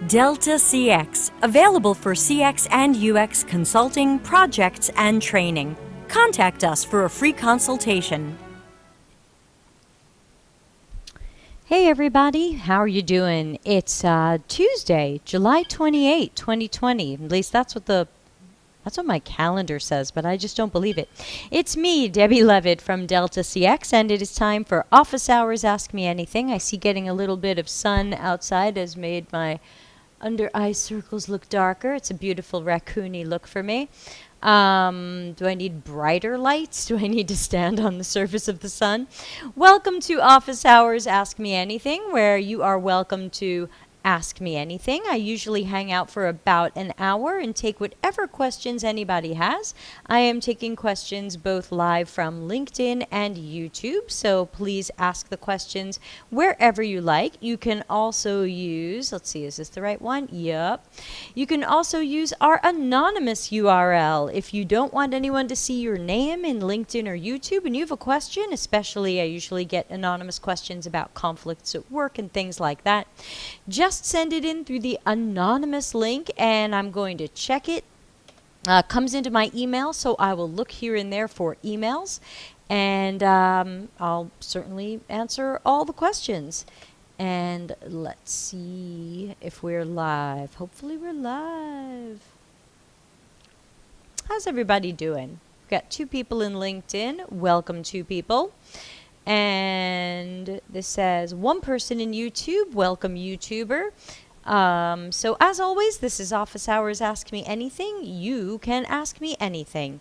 Delta CX, available for CX and UX consulting, projects, and training. Contact us for a free consultation. Hey everybody, how are you doing? It's Tuesday, July 28, 2020. At least that's what my calendar says, but I just don't believe it. It's me, Debbie Levitt from Delta CX, and it is time for Office Hours Ask Me Anything. I see getting a little bit of sun outside has made my under eye circles look darker. It's a beautiful raccoony look for me. Do I need brighter lights? Do I need to stand on the surface of the sun? Welcome to Office Hours Ask Me Anything, where you are welcome to ask me anything. I usually hang out for about an hour and take whatever questions anybody has. I am taking questions both live from LinkedIn and YouTube, so please ask the questions wherever you like. You can also use, let's see, is this the right one? Yep. You can also use our anonymous URL. If you don't want anyone to see your name in LinkedIn or YouTube and you have a question, especially I usually get anonymous questions about conflicts at work and things like that, just send it in through the anonymous link and I'm going to check it. Comes into my email, so I will look here and there for emails, and I'll certainly answer all the questions. And let's see if we're live. Hopefully we're live. How's everybody doing? We've got 2 people in LinkedIn. Welcome, 2 people. And this says 1 person in YouTube. Welcome, YouTuber. So as always, this is Office Hours Ask Me Anything. You can ask me anything.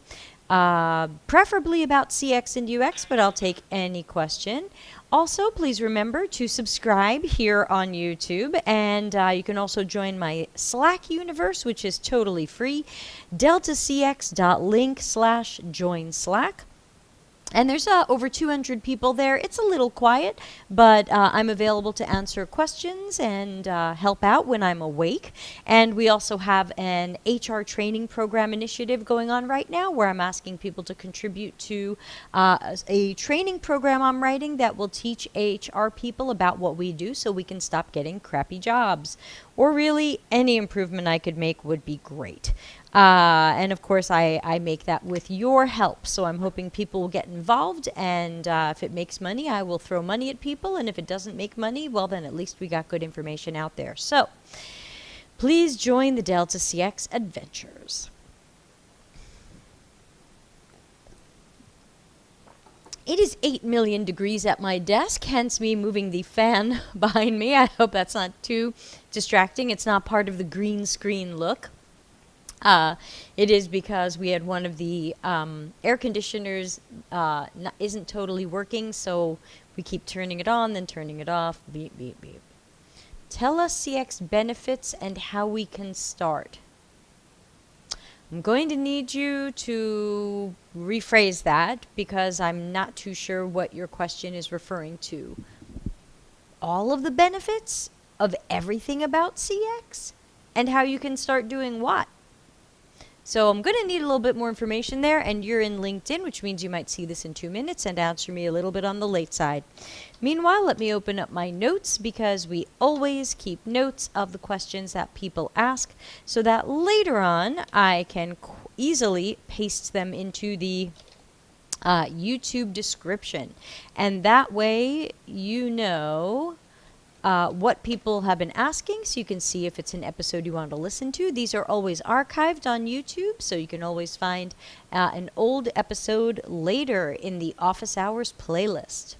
Preferably about CX and UX, but I'll take any question. Also, please remember to subscribe here on YouTube, and you can also join my Slack universe, which is totally free, deltacx.link/join Slack. And there's over 200 people there. It's a little quiet, but I'm available to answer questions and help out when I'm awake. And we also have an HR training program initiative going on right now where I'm asking people to contribute to a training program I'm writing that will teach HR people about what we do so we can stop getting crappy jobs. Or really, any improvement I could make would be great. And of course, I make that with your help. So I'm hoping people will get involved. And if it makes money, I will throw money at people. And if it doesn't make money, well, then at least we got good information out there. So please join the Delta CX adventures. It is 8 million degrees at my desk, hence me moving the fan behind me. I hope that's not too distracting. It's not part of the green screen look. It is because we had one of the air conditioners isn't totally working, so we keep turning it on, then turning it off. Beep, beep, beep. Tell us CX benefits and how we can start. I'm going to need you to rephrase that because I'm not too sure what your question is referring to. All of the benefits of everything about CX and how you can start doing what? So I'm going to need a little bit more information there, and you're in LinkedIn, which means you might see this in 2 minutes and answer me a little bit on the late side. Meanwhile, let me open up my notes because we always keep notes of the questions that people ask so that later on I can easily paste them into the YouTube description. And that way you know what people have been asking, so you can see if it's an episode you want to listen to. These are always archived on YouTube, so you can always find an old episode later in the Office Hours playlist.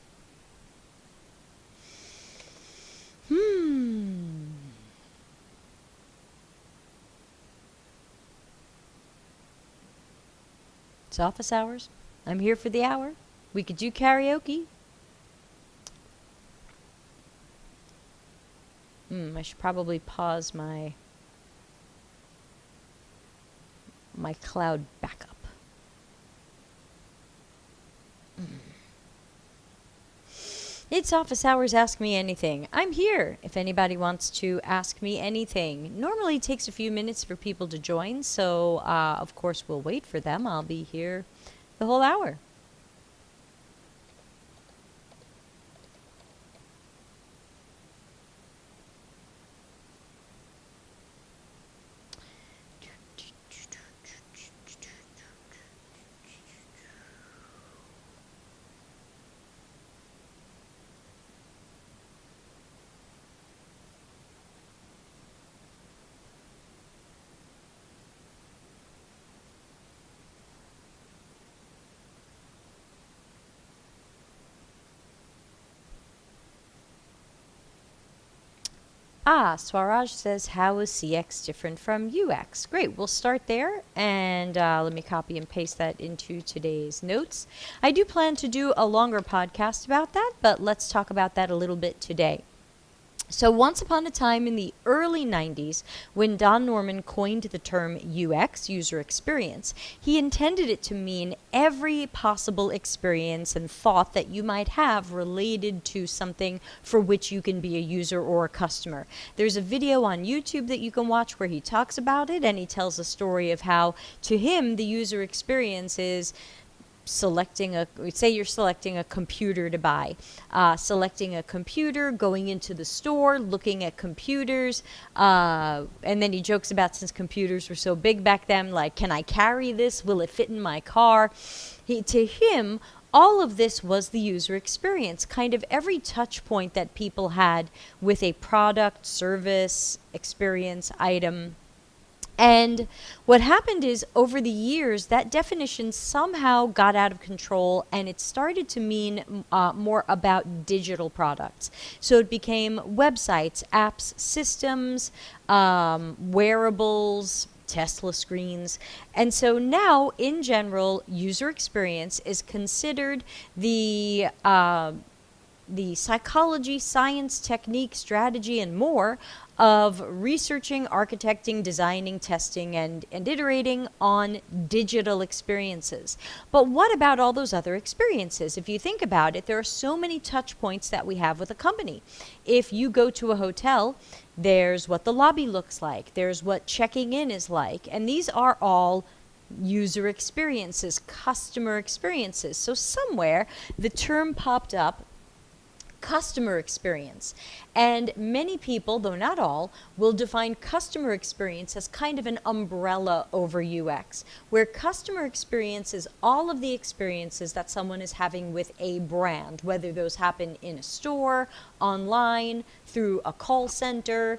It's Office Hours. I'm here for the hour. We could do karaoke. I should probably pause my cloud backup. It's Office Hours Ask Me Anything. I'm here if anybody wants to ask me anything. Normally it takes a few minutes for people to join, so of course we'll wait for them. I'll be here the whole hour. Swaraj says, how is CX different from UX? Great, we'll start there, and let me copy and paste that into today's notes. I do plan to do a longer podcast about that, but let's talk about that a little bit today. So once upon a time in the early 90s, when Don Norman coined the term UX, user experience, he intended it to mean every possible experience and thought that you might have related to something for which you can be a user or a customer. There's a video on YouTube that you can watch where he talks about it, and he tells a story of how, to him, the user experience is say you're selecting a computer to buy, selecting a computer, going into the store, looking at computers, and then he jokes about, since computers were so big back then, like, can I carry this? Will it fit in my car? To him, all of this was the user experience, kind of every touch point that people had with a product, service, experience, item. And what happened is, over the years, that definition somehow got out of control, and it started to mean more about digital products. So it became websites, apps, systems, wearables, Tesla screens. And so now, in general, user experience is considered the psychology, science, technique, strategy, and more of researching, architecting, designing, testing, and iterating on digital experiences. But what about all those other experiences? If you think about it, there are so many touch points that we have with a company. If you go to a hotel, there's what the lobby looks like, there's what checking in is like, and these are all user experiences, customer experiences. So somewhere the term popped up, customer experience. And many people, though not all, will define customer experience as kind of an umbrella over UX, where customer experience is all of the experiences that someone is having with a brand, whether those happen in a store, online, through a call center,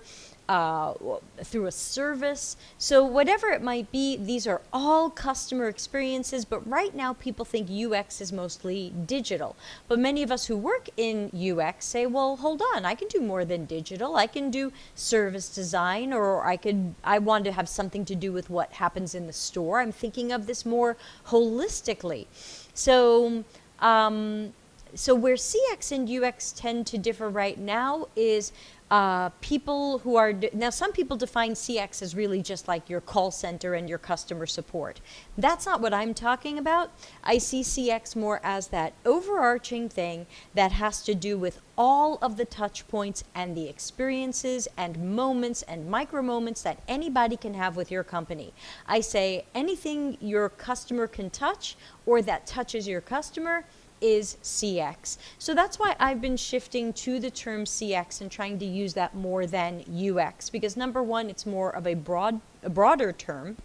through a service. So whatever it might be, these are all customer experiences, but right now people think UX is mostly digital. But many of us who work in UX say, well, hold on, I can do more than digital. I can do service design, or I want to have something to do with what happens in the store. I'm thinking of this more holistically. So where CX and UX tend to differ right now is people who are, now some people define CX as really just like your call center and your customer support. That's not what I'm talking about. I see CX more as that overarching thing that has to do with all of the touch points and the experiences and moments and micro moments that anybody can have with your company. I say anything your customer can touch or that touches your customer is CX. So that's why I've been shifting to the term CX and trying to use that more than UX, because number one, it's more of a broader term.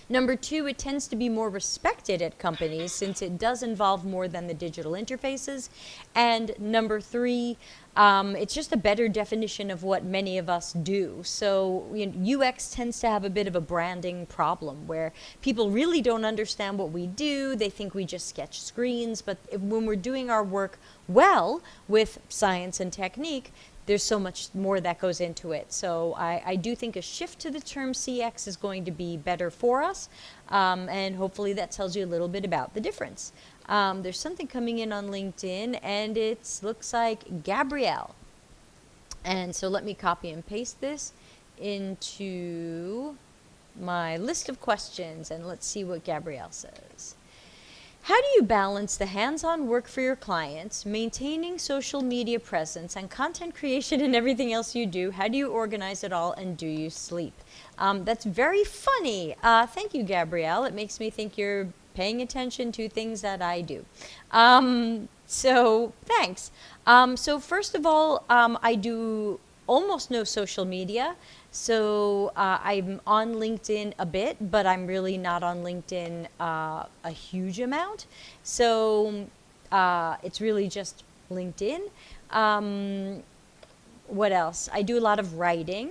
Number two, it tends to be more respected at companies since it does involve more than the digital interfaces. And number three, it's just a better definition of what many of us do. So UX tends to have a bit of a branding problem where people really don't understand what we do. They think we just sketch screens. But when we're doing our work well with science and technique, there's so much more that goes into it. So I do think a shift to the term CX is going to be better for us. And hopefully that tells you a little bit about the difference. There's something coming in on LinkedIn, and it looks like Gabrielle. And so let me copy and paste this into my list of questions, and let's see what Gabrielle says. How do you balance the hands-on work for your clients, maintaining social media presence and content creation and everything else you do? How do you organize it all, and do you sleep? That's very funny. Thank you, Gabrielle. It makes me think you're paying attention to things that I do. So thanks. So first of all, I do almost no social media. So I'm on LinkedIn a bit, but I'm really not on LinkedIn a huge amount. So it's really just LinkedIn. What else? I do a lot of writing.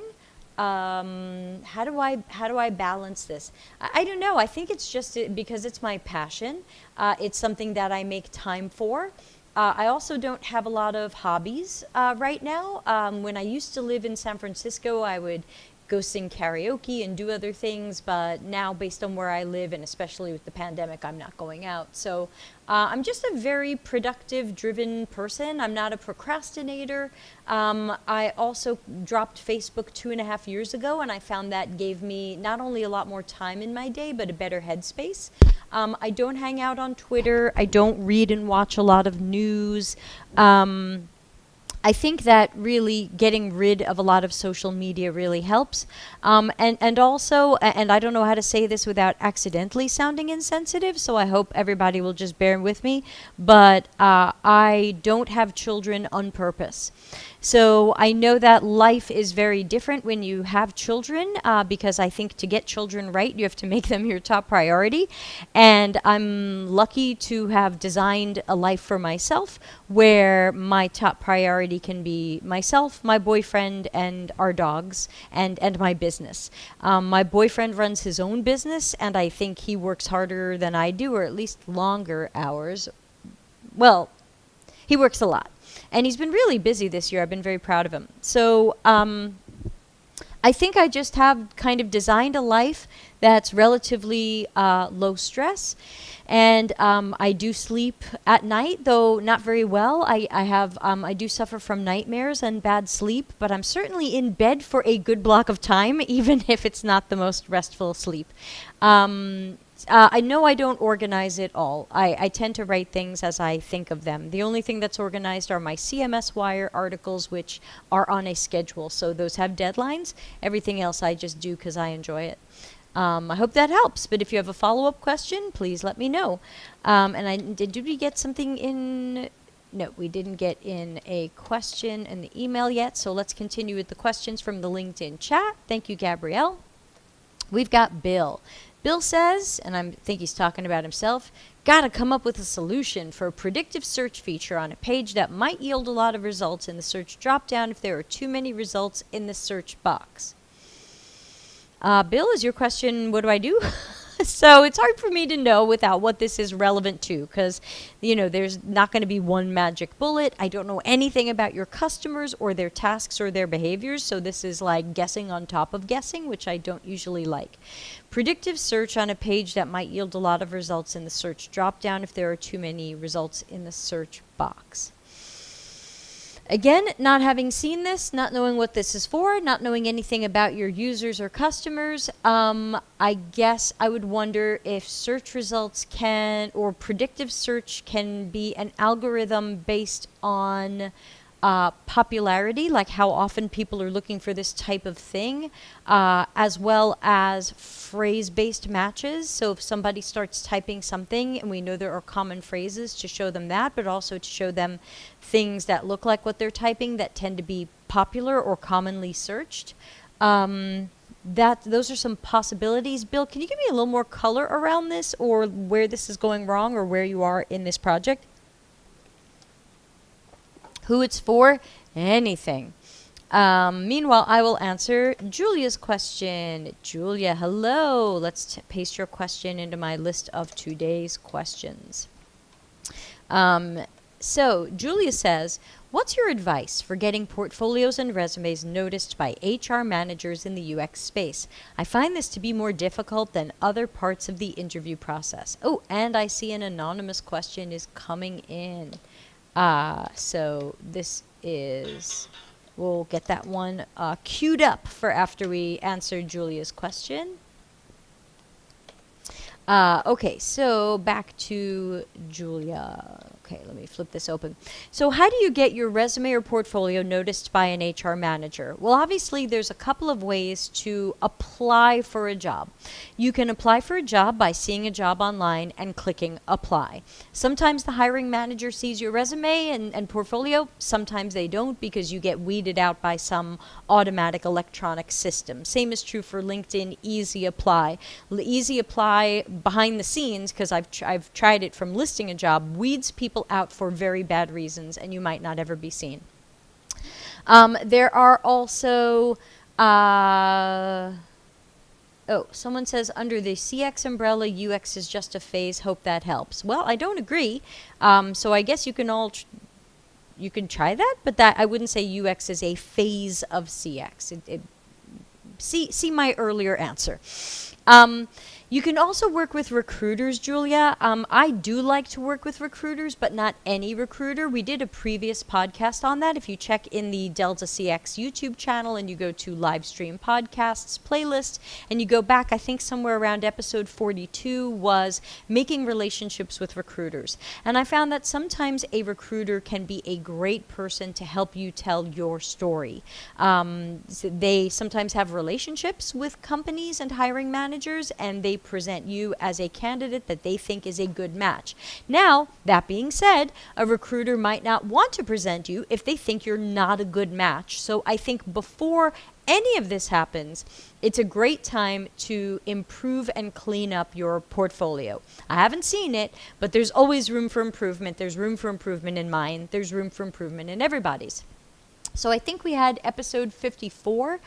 How do I balance this? I don't know. I think it's just because it's my passion. It's something that I make time for. I also don't have a lot of hobbies right now. When I used to live in San Francisco, I would go sing karaoke and do other things, but now based on where I live, and especially with the pandemic, I'm not going out. So I'm just a very productive, driven person. I'm not a procrastinator. I also dropped Facebook 2.5 years ago, and I found that gave me not only a lot more time in my day, but a better headspace. I don't hang out on Twitter. I don't read and watch a lot of news. I think that really getting rid of a lot of social media really helps. And also, and I don't know how to say this without accidentally sounding insensitive, so I hope everybody will just bear with me, but I don't have children on purpose. So I know that life is very different when you have children, because I think to get children right, you have to make them your top priority. And I'm lucky to have designed a life for myself where my top priority can be myself, my boyfriend, and our dogs, and my business. My boyfriend runs his own business, and I think he works harder than I do, or at least longer hours. Well, he works a lot. And he's been really busy this year. I've been very proud of him. So I think I just have kind of designed a life that's relatively low stress. And I do sleep at night, though not very well. I do suffer from nightmares and bad sleep, but I'm certainly in bed for a good block of time, even if it's not the most restful sleep. I know I don't organize it all. I tend to write things as I think of them. The only thing that's organized are my CMS Wire articles, which are on a schedule. So those have deadlines. Everything else I just do because I enjoy it. I hope that helps. But if you have a follow-up question, please let me know. And did we get something in? No, we didn't get in a question in the email yet. So let's continue with the questions from the LinkedIn chat. Thank you, Gabrielle. We've got Bill. Bill says, and I think he's talking about himself, got to come up with a solution for a predictive search feature on a page that might yield a lot of results in the search dropdown if there are too many results in the search box. Bill, is your question, what do I do? So it's hard for me to know without what this is relevant to, because, there's not going to be one magic bullet. I don't know anything about your customers or their tasks or their behaviors, so this is like guessing on top of guessing, which I don't usually like. Predictive search on a page that might yield a lot of results in the search dropdown if there are too many results in the search box. Again, not having seen this, not knowing what this is for, not knowing anything about your users or customers, I guess I would wonder if search results or predictive search can be an algorithm based on popularity, like how often people are looking for this type of thing, as well as phrase-based matches. So if somebody starts typing something, and we know there are common phrases, to show them that, but also to show them things that look like what they're typing that tend to be popular or commonly searched. Those are some possibilities. Bill, can you give me a little more color around this, or where this is going wrong, or where you are in this project? Who it's for? Anything. Meanwhile, I will answer Julia's question. Julia, hello. Let's paste your question into my list of today's questions. So Julia says, what's your advice for getting portfolios and resumes noticed by HR managers in the UX space? I find this to be more difficult than other parts of the interview process. Oh, and I see an anonymous question is coming in. So this is, we'll get that one queued up for after we answer Julia's question. Okay, so back to Julia. Okay, let me flip this open. So how do you get your resume or portfolio noticed by an HR manager? Well, obviously, there's a couple of ways to apply for a job. You can apply for a job by seeing a job online and clicking apply. Sometimes the hiring manager sees your resume and portfolio. Sometimes they don't, because you get weeded out by some automatic electronic system. Same is true for LinkedIn Easy Apply. Easy Apply behind the scenes, because I've tried it from listing a job, weeds people out for very bad reasons, and you might not ever be seen. There are also Oh, someone says under the CX umbrella, UX is just a phase. Hope that helps. Well, I don't agree. So I guess you can all you can try that, but that I wouldn't say UX is a phase of CX. See my earlier answer. You can also work with recruiters, Julia. I do like to work with recruiters, but not any recruiter. We did a previous podcast on that. If you check in the Delta CX YouTube channel and you go to live stream podcasts playlist and you go back, I think somewhere around episode 42 was making relationships with recruiters. And I found that sometimes a recruiter can be a great person to help you tell your story. They sometimes have relationships with companies and hiring managers, and they present you as a candidate that they think is a good match. Now, that being said, a recruiter might not want to present you if they think you're not a good match. So I think before any of this happens, it's a great time to improve and clean up your portfolio. I haven't seen it, but there's always room for improvement. There's room for improvement in mine. There's room for improvement in everybody's. So I think we had episode 54.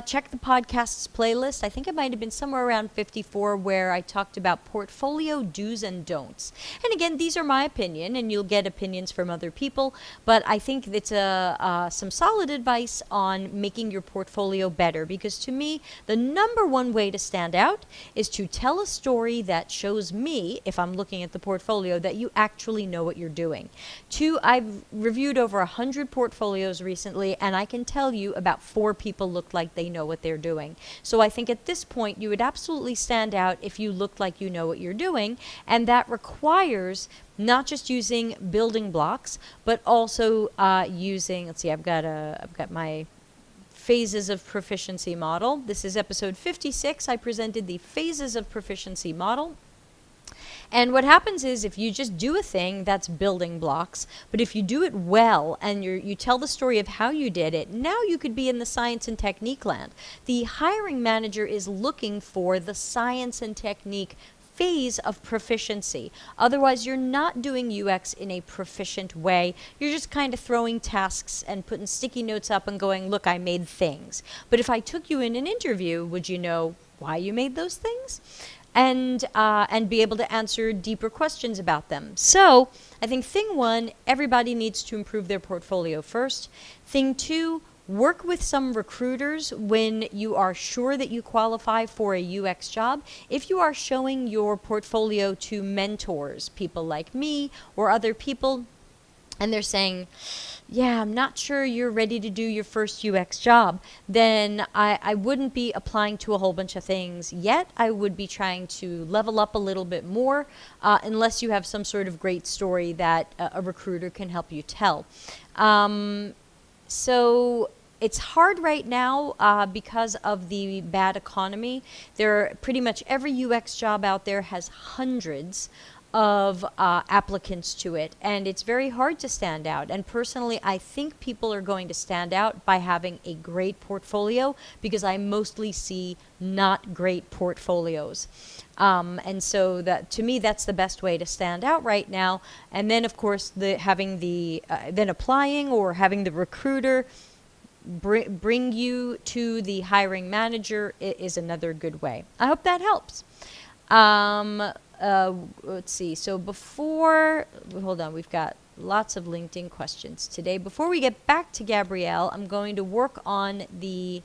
Check the podcast's playlist. I think it might have been somewhere around 54 where I talked about portfolio do's and don'ts. And again, these are my opinion, and you'll get opinions from other people. But I think it's some solid advice on making your portfolio better, because to me, the number one way to stand out is to tell a story that shows me, if I'm looking at the portfolio, that you actually know what you're doing. Two, I've reviewed over 100 portfolios recently, and I can tell you about 4 people look like they know what they're doing. So I think at this point you would absolutely stand out if you look like you know what you're doing, and that requires not just using building blocks, but also using, let's see, I've got my phases of proficiency model. This is episode 56. I presented the phases of proficiency model. And what happens is if you just do a thing, that's building blocks. But if you do it well and you tell the story of how you did it, now you could be in the science and technique land. The hiring manager is looking for the science and technique phase of proficiency. Otherwise, you're not doing UX in a proficient way. You're just kind of throwing tasks and putting sticky notes up and going, look, I made things. But if I took you in an interview, would you know why you made those things? And be able to answer deeper questions about them. So I think thing 1, everybody needs to improve their portfolio first. Thing 2, work with some recruiters when you are sure that you qualify for a UX job. If you are showing your portfolio to mentors, people like me or other people, and they're saying, yeah, I'm not sure you're ready to do your first UX job, then I wouldn't be applying to a whole bunch of things yet. I would be trying to level up a little bit more, unless you have some sort of great story that a recruiter can help you tell. So it's hard right now because of the bad economy. Pretty much every UX job out there has hundreds of applicants to it, and it's very hard to stand out. And personally, I think people are going to stand out by having a great portfolio, because I mostly see not great portfolios. And so that, to me, that's the best way to stand out right now. And then, of course, then applying or having the recruiter bring you to the hiring manager is another good way. I hope that helps. Let's see. So hold on, we've got lots of LinkedIn questions today. Before we get back to Gabrielle, I'm going to work on the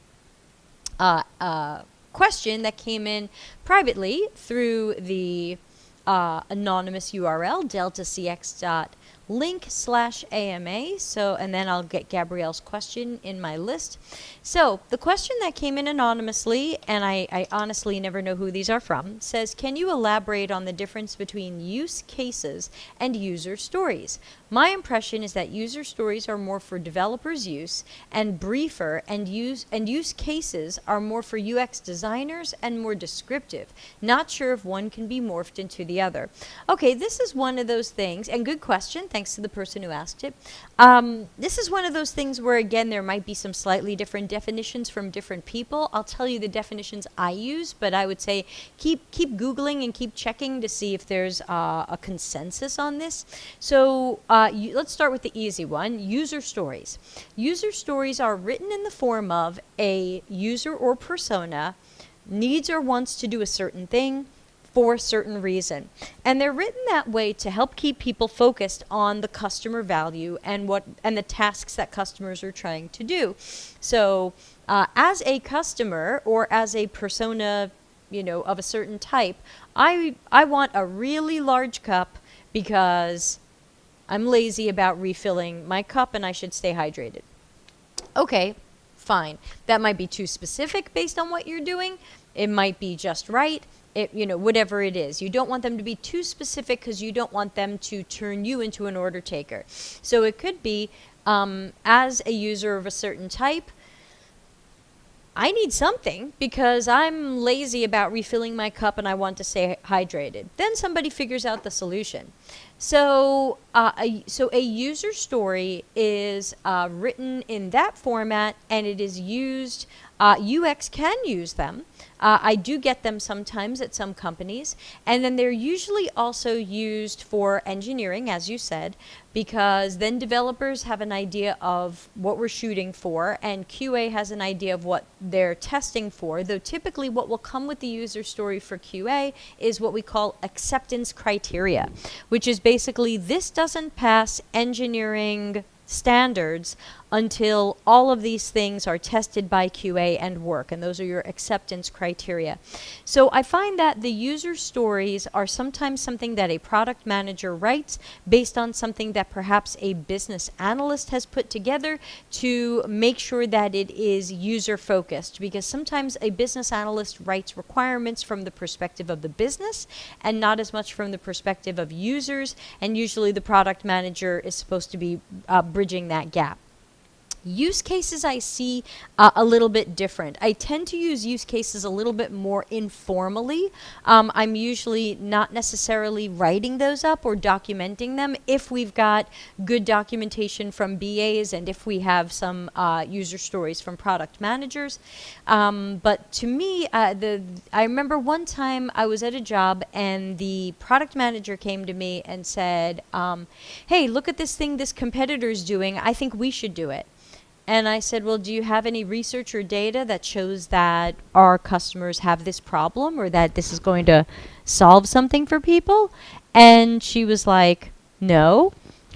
question that came in privately through the anonymous URL, deltacx.link/AMA. So, and then I'll get Gabrielle's question in my list. So the question that came in anonymously, and I honestly never know who these are from, says, can you elaborate on the difference between use cases and user stories? My impression is that user stories are more for developers' use and briefer, and use cases are more for UX designers and more descriptive. Not sure if one can be morphed into the other. Okay, this is one of those things, and good question, thanks to the person who asked it. This is one of those things where, again, there might be some slightly different definitions from different people. I'll tell you the definitions I use, but I would say keep Googling and keep checking to see if there's a consensus on this. So let's start with the easy one, user stories. User stories are written in the form of a user or persona needs or wants to do a certain thing for a certain reason. And they're written that way to help keep people focused on the customer value and the tasks that customers are trying to do. So as a customer or as a persona, of a certain type, I want a really large cup because I'm lazy about refilling my cup and I should stay hydrated. Okay, fine. That might be too specific based on what you're doing. It might be just right. Whatever it is. You don't want them to be too specific because you don't want them to turn you into an order taker. So it could be, as a user of a certain type, I need something because I'm lazy about refilling my cup and I want to stay hydrated. Then somebody figures out the solution. So a user story is written in that format, and it is used. UX can use them. I do get them sometimes at some companies. And then they're usually also used for engineering, as you said, because then developers have an idea of what we're shooting for, and QA has an idea of what they're testing for, though typically what will come with the user story for QA is what we call acceptance criteria, which is basically this doesn't pass engineering standards until all of these things are tested by QA and work, and those are your acceptance criteria. So I find that the user stories are sometimes something that a product manager writes based on something that perhaps a business analyst has put together to make sure that it is user focused, because sometimes a business analyst writes requirements from the perspective of the business and not as much from the perspective of users, and usually the product manager is supposed to be bridging that gap. Use cases I see a little bit different. I tend to use use cases a little bit more informally. I'm usually not necessarily writing those up or documenting them if we've got good documentation from BAs and if we have some user stories from product managers. But to me, I remember one time I was at a job and the product manager came to me and said, hey, look at this thing this competitor's doing. I think we should do it. And I said, well, do you have any research or data that shows that our customers have this problem or that this is going to solve something for people? And she was like, no.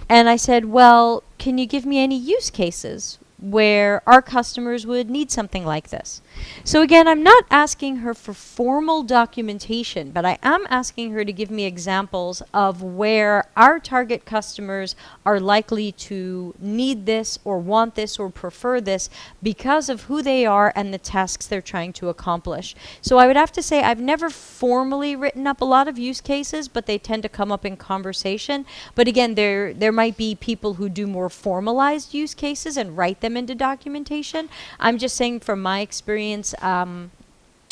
And I said, well, can you give me any use cases where our customers would need something like this? So again, I'm not asking her for formal documentation, but I am asking her to give me examples of where our target customers are likely to need this or want this or prefer this because of who they are and the tasks they're trying to accomplish. So I would have to say I've never formally written up a lot of use cases, but they tend to come up in conversation. But again, there might be people who do more formalized use cases and write them into documentation. I'm just saying from my experience,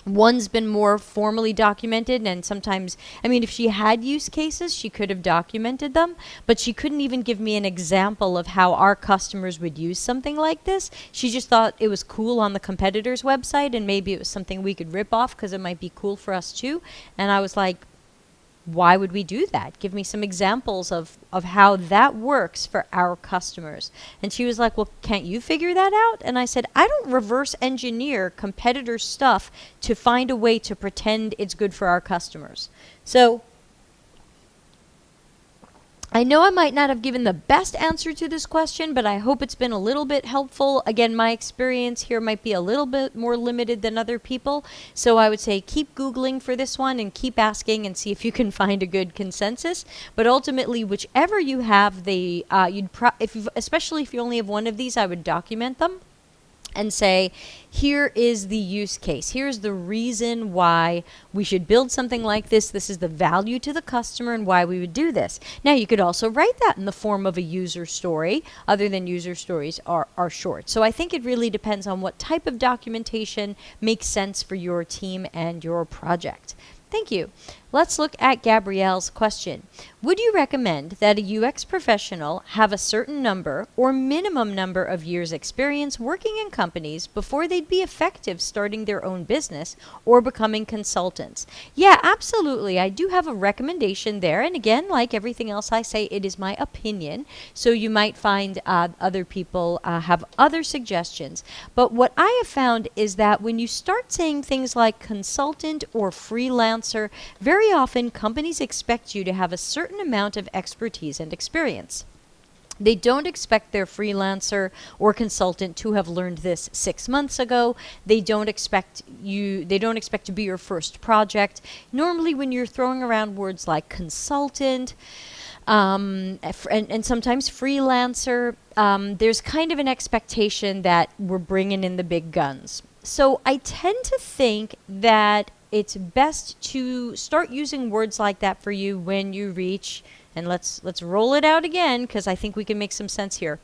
one's been more formally documented, and sometimes, if she had use cases, she could have documented them, but she couldn't even give me an example of how our customers would use something like this. She just thought it was cool on the competitor's website, and maybe it was something we could rip off because it might be cool for us too. And I was like, why would we do that? Give me some examples of how that works for our customers. And she was like, well, can't you figure that out? And I said, I don't reverse engineer competitor stuff to find a way to pretend it's good for our customers. So I know I might not have given the best answer to this question, but I hope it's been a little bit helpful. Again, my experience here might be a little bit more limited than other people, so I would say keep Googling for this one and keep asking and see if you can find a good consensus. But ultimately, whichever you have, especially if you only have one of these, I would document them and say, here is the use case. Here's the reason why we should build something like this. This is the value to the customer and why we would do this. Now, you could also write that in the form of a user story, other than user stories are short. So I think it really depends on what type of documentation makes sense for your team and your project. Thank you. Let's look at Gabrielle's question. Would you recommend that a UX professional have a certain number or minimum number of years experience working in companies before they'd be effective starting their own business or becoming consultants? Yeah, absolutely. I do have a recommendation there. And again, like everything else I say, it is my opinion. So you might find other people have other suggestions. But what I have found is that when you start saying things like consultant or freelancer, very often companies expect you to have a certain amount of expertise and experience. They don't expect their freelancer or consultant to have learned this 6 months ago. They don't expect to be your first project. Normally when you're throwing around words like consultant, and sometimes freelancer, there's kind of an expectation that we're bringing in the big guns. So I tend to think that it's best to start using words like that for you when you reach, and let's roll it out again because I think we can make some sense here.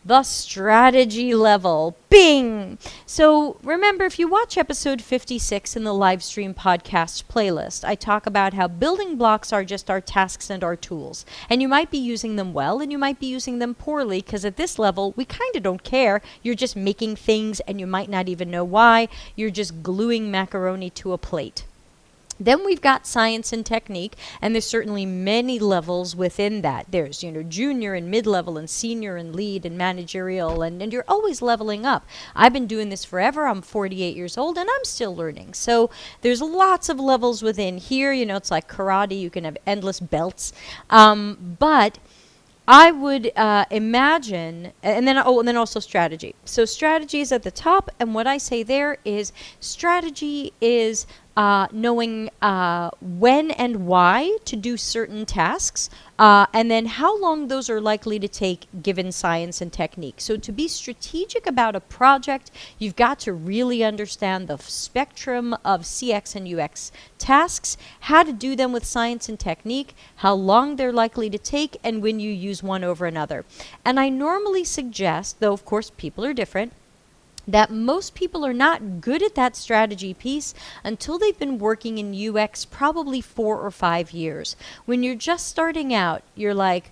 The strategy level. Bing! So remember, if you watch episode 56 in the live stream podcast playlist, I talk about how building blocks are just our tasks and our tools. And you might be using them well and you might be using them poorly because at this level, we kind of don't care. You're just making things and you might not even know why. You're just gluing macaroni to a plate. Then we've got science and technique, and there's certainly many levels within that. There's, junior and mid-level and senior and lead and managerial, and you're always leveling up. I've been doing this forever. I'm 48 years old, and I'm still learning. So there's lots of levels within here. It's like karate. You can have endless belts. But I would imagine, and then also strategy. So strategy is at the top, and what I say there is strategy is knowing when and why to do certain tasks, and then how long those are likely to take given science and technique. So to be strategic about a project, you've got to really understand the spectrum of CX and UX tasks, how to do them with science and technique, how long they're likely to take, and when you use one over another. And I normally suggest, though of course people are different, that most people are not good at that strategy piece until they've been working in UX probably 4 or 5 years. When you're just starting out, you're like,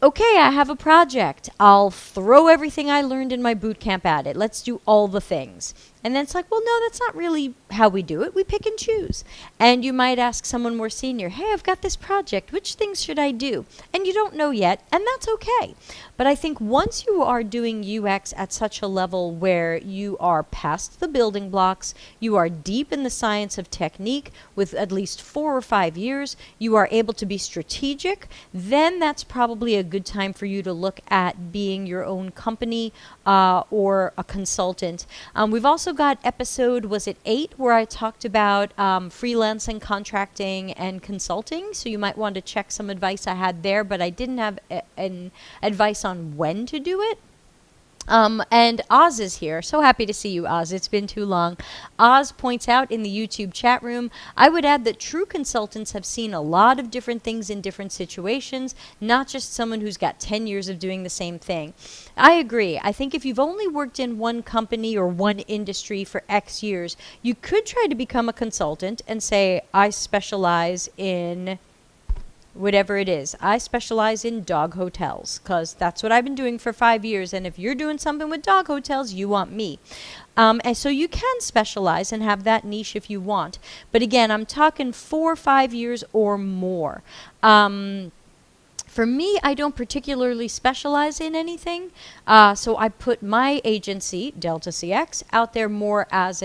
okay, I have a project. I'll throw everything I learned in my boot camp at it. Let's do all the things. And then it's like, well, no, that's not really how we do it. We pick and choose. And you might ask someone more senior, hey, I've got this project. Which things should I do? And you don't know yet, and that's okay. But I think once you are doing UX at such a level where you are past the building blocks, you are deep in the science of technique with at least 4 or 5 years, you are able to be strategic, then that's probably a good time for you to look at being your own company or a consultant. We've also got episode, was it 8, where I talked about freelancing, contracting, and consulting. So you might want to check some advice I had there, but I didn't have an advice on when to do it. And Oz is here. So happy to see you, Oz. It's been too long. Oz points out in the YouTube chat room, I would add that true consultants have seen a lot of different things in different situations, not just someone who's got 10 years of doing the same thing. I agree. I think if you've only worked in one company or one industry for X years, you could try to become a consultant and say, I specialize in whatever it is. I specialize in dog hotels because that's what I've been doing for 5 years. And if you're doing something with dog hotels, you want me. And so you can specialize and have that niche if you want. But again, I'm talking 4 or 5 years or more. For me, I don't particularly specialize in anything. So I put my agency, Delta CX, out there more as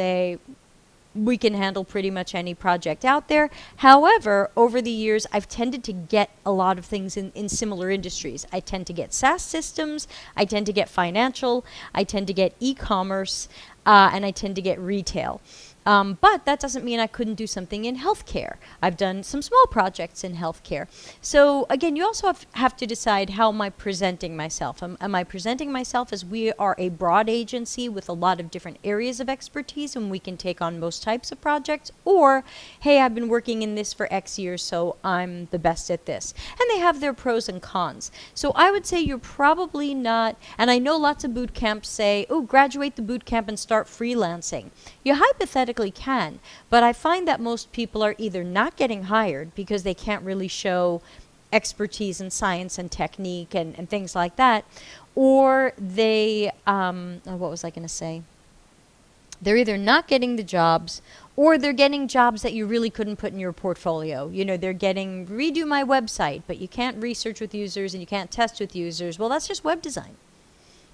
we can handle pretty much any project out there. However, over the years, I've tended to get a lot of things in similar industries. I tend to get SaaS systems, I tend to get financial, I tend to get e-commerce, and I tend to get retail. But that doesn't mean I couldn't do something in healthcare. I've done some small projects in healthcare. So again, you also have to decide, how am I presenting myself? Am I presenting myself as we are a broad agency with a lot of different areas of expertise and we can take on most types of projects? Or, hey, I've been working in this for X years, so I'm the best at this. And they have their pros and cons. So I would say you're probably not, and I know lots of boot camps say, oh, graduate the boot camp and start freelancing. You hypothetically theoretically can, but I find that most people are either not getting hired because they can't really show expertise in science and technique and things like that, or they, what was I going to say? They're either not getting the jobs, or they're getting jobs that you really couldn't put in your portfolio. You know, they're getting redo my website, but you can't research with users and you can't test with users. Well, that's just web design.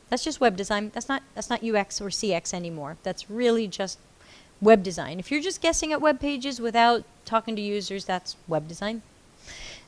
That's just web design. That's not UX or CX anymore. That's really just web design. If you're just guessing at web pages without talking to users, that's web design.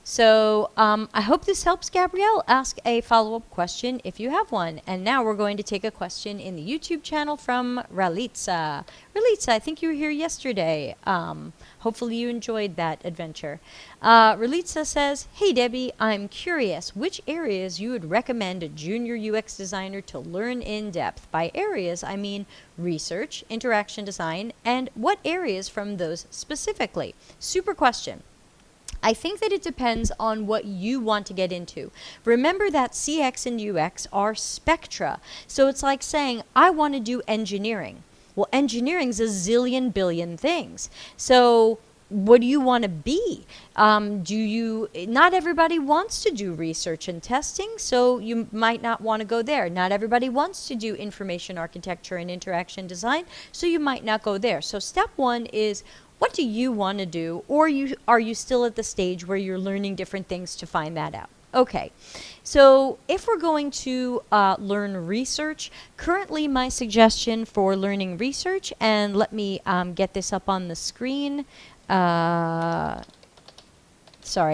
So I hope this helps, Gabrielle. Ask a follow-up question if you have one. And now we're going to take a question in the YouTube channel from Ralitza. Ralitza, I think you were here yesterday. Hopefully you enjoyed that adventure. Ralitza says, hey Debbie, I'm curious which areas you would recommend a junior UX designer to learn in depth. By areas, I mean research, interaction design, and what areas from those specifically? Super question. I think that it depends on what you want to get into. Remember that CX and UX are spectra. So it's like saying, I want to do engineering. Well, engineering's a zillion billion things. So what do you want to be? Not everybody wants to do research and testing, so you might not want to go there. Not everybody wants to do information architecture and interaction design, so you might not go there. So step one is, what do you want to do? Or are you still at the stage where you're learning different things to find that out? Okay, so if we're going to learn research, currently my suggestion for learning research, and let me get this up on the screen. Sorry,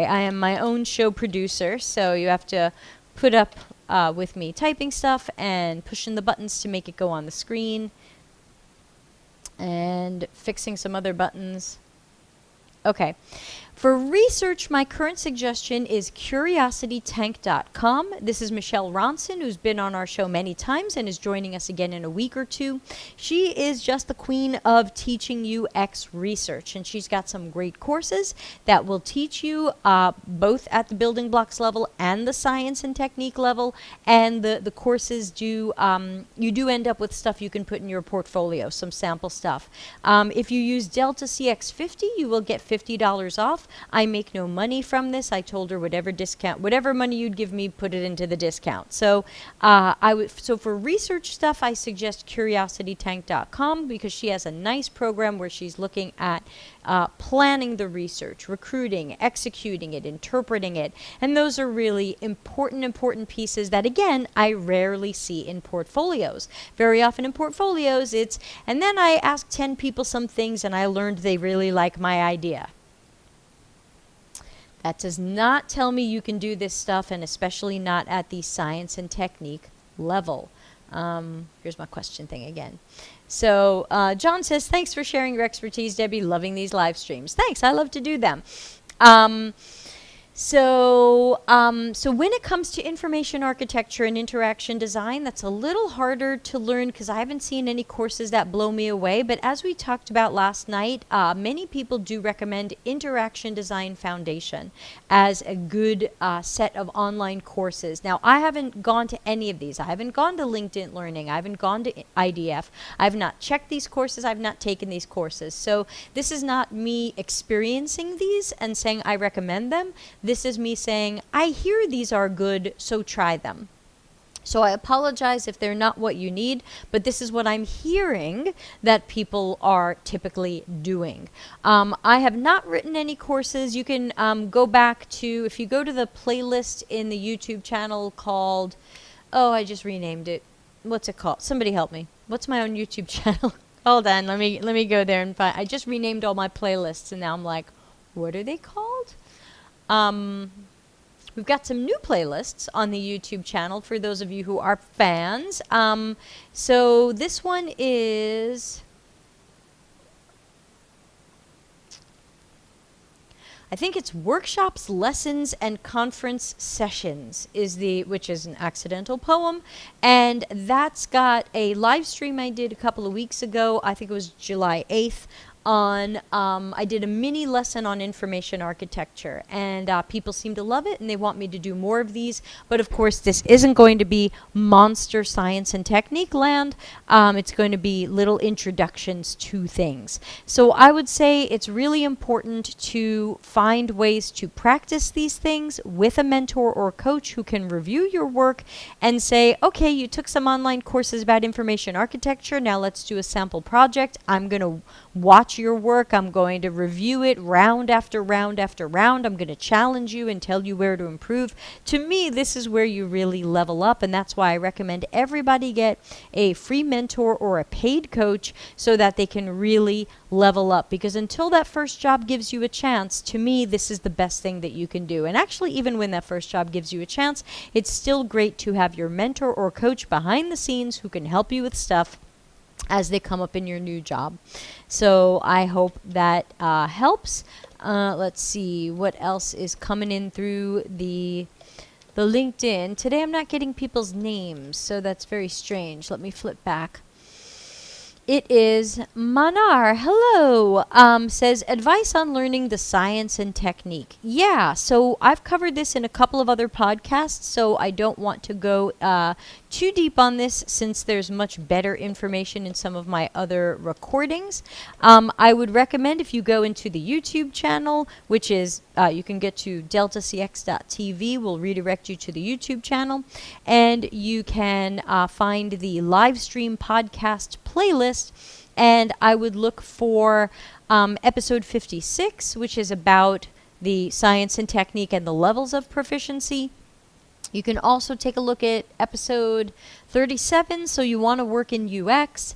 I am my own show producer, so you have to put up with me typing stuff and pushing the buttons to make it go on the screen. And fixing some other buttons. Okay. For research, my current suggestion is curiositytank.com. This is Michelle Ronson, who's been on our show many times and is joining us again in a week or two. She is just the queen of teaching UX research, and she's got some great courses that will teach you both at the building blocks level and the science and technique level. And the courses do, you do end up with stuff you can put in your portfolio, some sample stuff. If you use Delta CX50, you will get $50 off. I make no money from this. I told her whatever money you'd give me, put it into the discount. So so for research stuff, I suggest curiositytank.com because she has a nice program where she's looking at planning the research, recruiting, executing it, interpreting it. And those are really important pieces that, again, I rarely see in portfolios. Very often in portfolios, and then I asked 10 people some things and I learned they really like my idea. That does not tell me you can do this stuff, and especially not at the science and technique level. Here's my question thing again. So John says, thanks for sharing your expertise, Debbie. Loving these live streams. Thanks. I love to do them. So when it comes to information architecture and interaction design, that's a little harder to learn because I haven't seen any courses that blow me away. But as we talked about last night, many people do recommend Interaction Design Foundation as a good set of online courses. Now, I haven't gone to any of these. I haven't gone to LinkedIn Learning. I haven't gone to IDF. I've not checked these courses. I've not taken these courses. So this is not me experiencing these and saying I recommend them. This is me saying, I hear these are good, so try them. So I apologize if they're not what you need, but this is what I'm hearing that people are typically doing. I have not written any courses. You can go back to, if you go to the playlist in the YouTube channel called, I just renamed it. What's it called? Somebody help me. What's my own YouTube channel? Hold on, let me go there and find. I just renamed all my playlists, and now I'm like, what are they called? We've got some new playlists on the YouTube channel for those of you who are fans. So this one is, I think it's Workshops, Lessons, and Conference Sessions which is an accidental poem. And that's got a live stream I did a couple of weeks ago. I think it was July 8th. on, I did a mini lesson on information architecture, and people seem to love it, and they want me to do more of these. But of course, this isn't going to be monster science and technique land. It's going to be little introductions to things. So I would say it's really important to find ways to practice these things with a mentor or coach who can review your work and say, okay, you took some online courses about information architecture. Now let's do a sample project. I'm going to watch your work. I'm going to review it round after round after round. I'm going to challenge you and tell you where to improve. To me, this is where you really level up, and that's why I recommend everybody get a free mentor or a paid coach so that they can really level up. Because until that first job gives you a chance, to me, this is the best thing that you can do. And actually, even when that first job gives you a chance, it's still great to have your mentor or coach behind the scenes who can help you with stuff as they come up in your new job. So I hope that helps. Let's see what else is coming in through the LinkedIn. Today I'm not getting people's names, so that's very strange. Let me flip back. It is Manar. Hello. Says advice on learning the science and technique. Yeah, so I've covered this in a couple of other podcasts, so I don't want to go too deep on this since there's much better information in some of my other recordings. I would recommend if you go into the YouTube channel, which is you can get to deltacx.tv, will redirect you to the YouTube channel, and you can find the live stream podcast playlist. And I would look for episode 56, which is about the science and technique and the levels of proficiency. You can also take a look at episode 37, so you want to work in UX.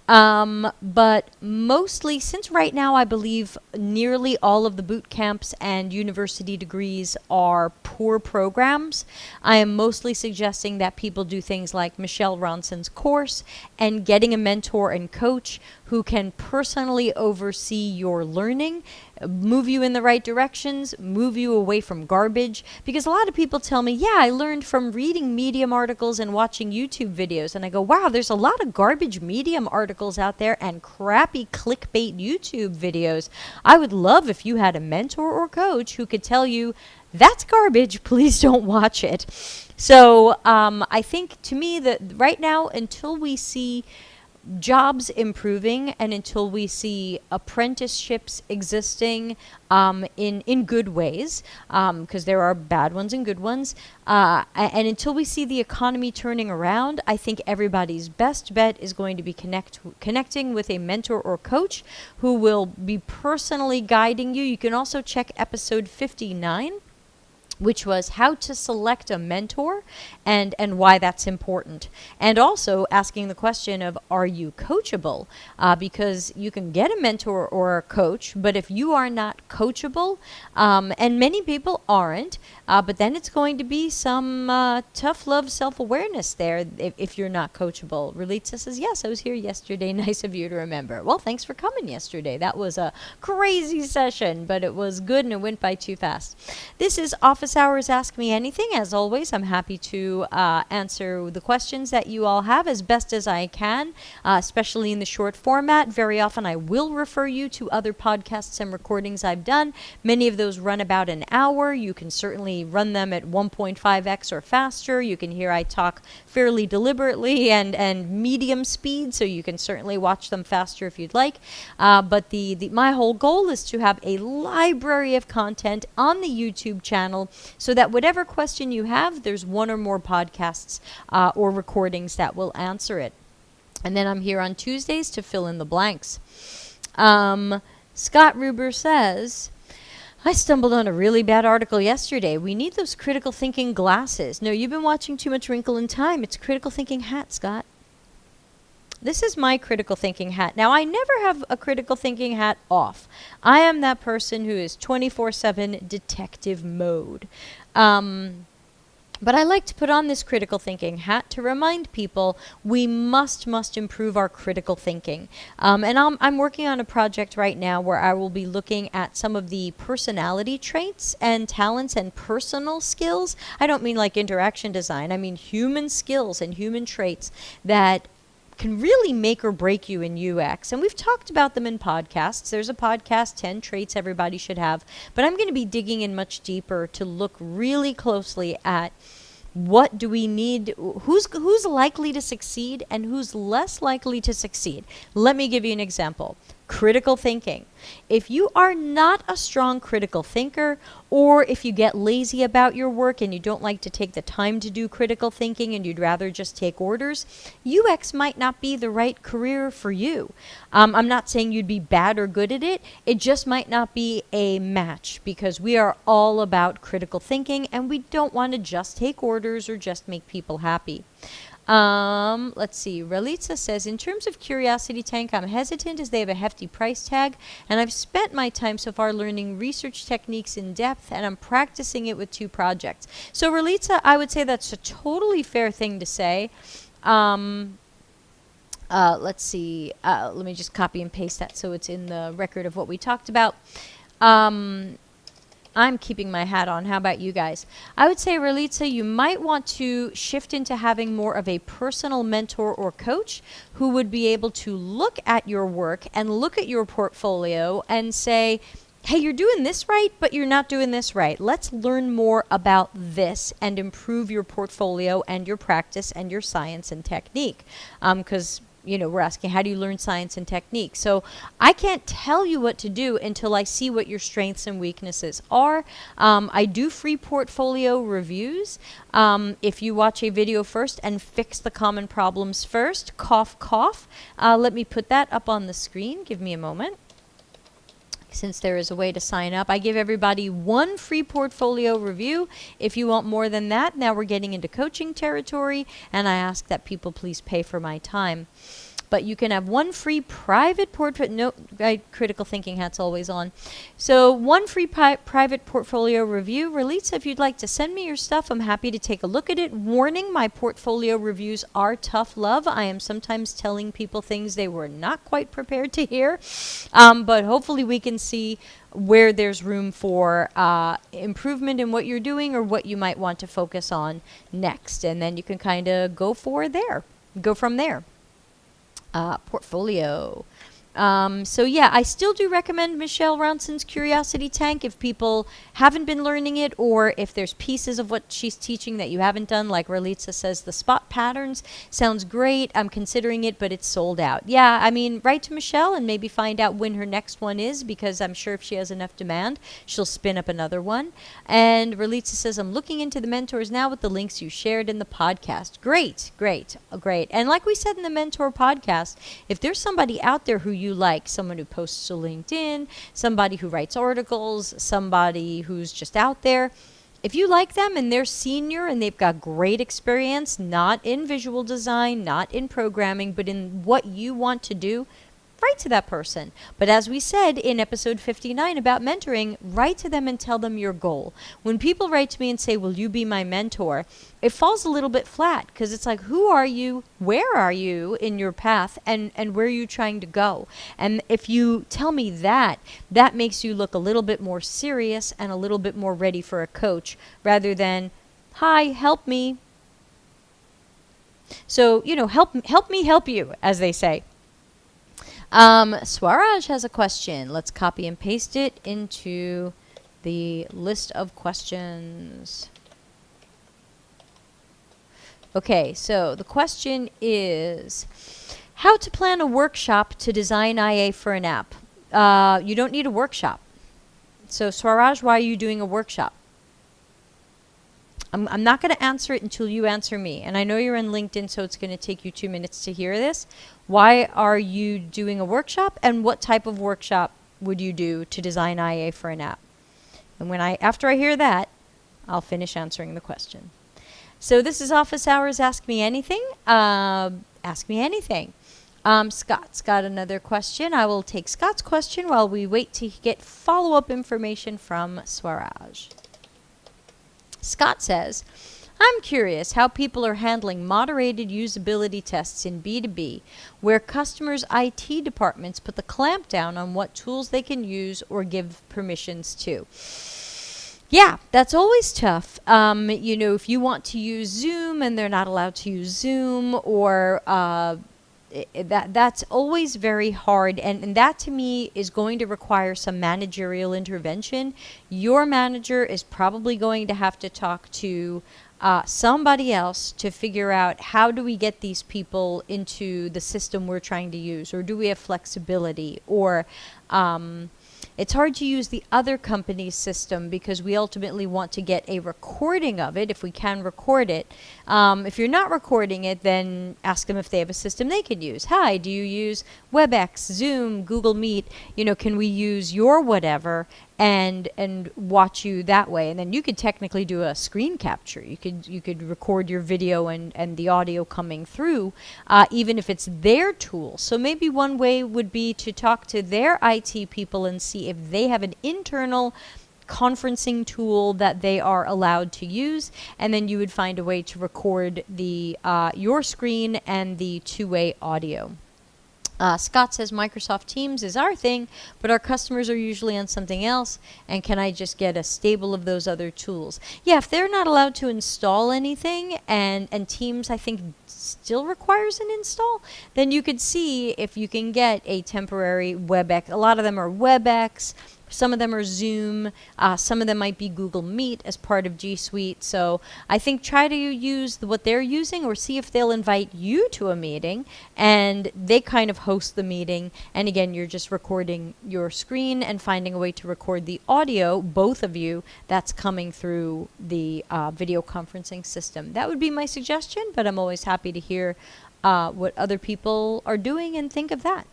But mostly, since right now I believe nearly all of the boot camps and university degrees are poor programs, I am mostly suggesting that people do things like Michelle Ronson's course and getting a mentor and coach who can personally oversee your learning, move you in the right directions, move you away from garbage. Because a lot of people tell me, yeah, I learned from reading Medium articles and watching YouTube videos. And I go, wow, there's a lot of garbage Medium articles out there and crappy clickbait YouTube videos. I would love if you had a mentor or coach who could tell you, that's garbage, please don't watch it. So I think, to me, that right now, until we see jobs improving and until we see apprenticeships existing in good ways, because there are bad ones and good ones, and until we see the economy turning around, I think everybody's best bet is going to be connecting with a mentor or coach who will be personally guiding you. You can also check episode 59, which was how to select a mentor and why that's important. And also asking the question of, are you coachable? Because you can get a mentor or a coach, but if you are not coachable, and many people aren't, but then it's going to be some tough love self-awareness there if you're not coachable. Relitza says, yes, I was here yesterday. Nice of you to remember. Well, thanks for coming yesterday. That was a crazy session, but it was good and it went by too fast. This is Office Hours Ask Me Anything. As always, I'm happy to answer the questions that you all have as best as I can, especially in the short format. Very often I will refer you to other podcasts and recordings I've done. Many of those run about an hour. You can certainly run them at 1.5x or faster. You can hear I talk fairly deliberately and medium speed, so you can certainly watch them faster if you'd like. But my whole goal is to have a library of content on the YouTube channel so that whatever question you have, there's one or more podcasts or recordings that will answer it. And then I'm here on Tuesdays to fill in the blanks. Scott Ruber says, I stumbled on a really bad article yesterday. We need those critical thinking glasses. No, you've been watching too much Wrinkle in Time. It's a critical thinking hat, Scott. This is my critical thinking hat. Now, I never have a critical thinking hat off. I am that person who is 24/7 detective mode. But I like to put on this critical thinking hat to remind people we must improve our critical thinking. And I'm working on a project right now where I will be looking at some of the personality traits and talents and personal skills. I don't mean like interaction design. I mean human skills and human traits that can really make or break you in UX. And we've talked about them in podcasts. There's a podcast, 10 Traits Everybody Should Have. But I'm going to be digging in much deeper to look really closely at what do we need, who's likely to succeed and who's less likely to succeed. Let me give you an example. Critical thinking. If you are not a strong critical thinker, or if you get lazy about your work and you don't like to take the time to do critical thinking and you'd rather just take orders, UX might not be the right career for you. I'm not saying you'd be bad or good at it. It just might not be a match, because we are all about critical thinking and we don't want to just take orders or just make people happy. Let's see. Ralitza says, in terms of Curiosity Tank, I'm hesitant as they have a hefty price tag, and I've spent my time so far learning research techniques in depth, and I'm practicing it with 2 projects. So Ralitza, I would say that's a totally fair thing to say. Let's see. Let me just copy and paste that so it's in the record of what we talked about. I'm keeping my hat on. How about you guys? I would say, Ralitza, you might want to shift into having more of a personal mentor or coach who would be able to look at your work and look at your portfolio and say, hey, you're doing this right, but you're not doing this right. Let's learn more about this and improve your portfolio and your practice and your science and technique. Because we're asking, how do you learn science and technique? So I can't tell you what to do until I see what your strengths and weaknesses are. I do free portfolio reviews. If you watch a video first and fix the common problems first, cough, cough. Let me put that up on the screen. Give me a moment. Since there is a way to sign up, I give everybody 1 free portfolio review. If you want more than that, now we're getting into coaching territory, and I ask that people please pay for my time. But you can have 1 free private portfolio. No, critical thinking hat's always on. So 1 free private portfolio review. Ralitza, if you'd like to send me your stuff, I'm happy to take a look at it. Warning, my portfolio reviews are tough love. I am sometimes telling people things they were not quite prepared to hear. But hopefully we can see where there's room for improvement in what you're doing or what you might want to focus on next. And then you can kind of go from there. Portfolio. So yeah, I still do recommend Michelle Ronson's Curiosity Tank if people haven't been learning it, or if there's pieces of what she's teaching that you haven't done. Like Ralitza says, the spot patterns sounds great. I'm considering it, but it's sold out. Yeah, I mean, write to Michelle and maybe find out when her next one is, because I'm sure if she has enough demand, she'll spin up another one. And Ralitza says, I'm looking into the mentors now with the links you shared in the podcast. Great, great, great. And like we said in the mentor podcast, if there's somebody out there who you like, someone who posts to LinkedIn, somebody who writes articles, somebody who's just out there, if you like them and they're senior and they've got great experience, not in visual design, not in programming, but in what you want to do, write to that person. But as we said in episode 59 about mentoring, write to them and tell them your goal. When people write to me and say, will you be my mentor? It falls a little bit flat, because it's like, who are you? Where are you in your path? And where are you trying to go? And if you tell me that, that makes you look a little bit more serious and a little bit more ready for a coach, rather than, hi, help me. So, help me help you, as they say. Swaraj has a question. Let's copy and paste it into the list of questions. Okay, so the question is how to plan a workshop to design IA for an app. You don't need a workshop. So Swaraj, why are you doing a workshop? I'm not going to answer it until you answer me. And I know you're on LinkedIn, so it's going to take you 2 minutes to hear this. Why are you doing a workshop, and what type of workshop would you do to design IA for an app? And after I hear that, I'll finish answering the question. So this is Office Hours Ask Me Anything. Ask me anything. Scott's got another question. I will take Scott's question while we wait to get follow-up information from Swaraj. Scott says, I'm curious how people are handling moderated usability tests in B2B, where customers' IT departments put the clamp down on what tools they can use or give permissions to. Yeah, that's always tough. If you want to use Zoom and they're not allowed to use Zoom, or that's always very hard, and that to me is going to require some managerial intervention. Your manager is probably going to have to talk to somebody else to figure out, how do we get these people into the system we're trying to use, or do we have flexibility, or it's hard to use the other company's system because we ultimately want to get a recording of it if we can record it. If you're not recording it, then ask them if they have a system they can use. Hi, do you use WebEx, Zoom, Google Meet? Can we use your whatever and watch you that way? And then you could technically do a screen capture. You could record your video and the audio coming through, even if it's their tool. So maybe one way would be to talk to their IT people and see if they have an internal conferencing tool that they are allowed to use, and then you would find a way to record the your screen and the two-way audio. Scott says Microsoft Teams is our thing, but our customers are usually on something else, and can I just get a stable of those other tools? Yeah, if they're not allowed to install anything, and Teams I think still requires an install, then you could see if you can get a temporary WebEx. A lot of them are WebEx. Some of them are Zoom. Some of them might be Google Meet as part of G Suite. So I think try to use what they're using, or see if they'll invite you to a meeting and they kind of host the meeting. And again, you're just recording your screen and finding a way to record the audio, both of you, that's coming through the video conferencing system. That would be my suggestion, but I'm always happy to hear what other people are doing and think of that.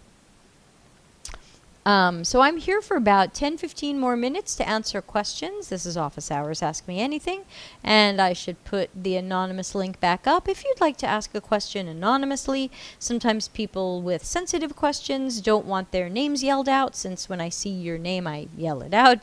So I'm here for about 10-15 more minutes to answer questions. This is Office Hours Ask Me Anything, and I should put the anonymous link back up if you'd like to ask a question anonymously. Sometimes people with sensitive questions don't want their names yelled out, since when I see your name I yell it out.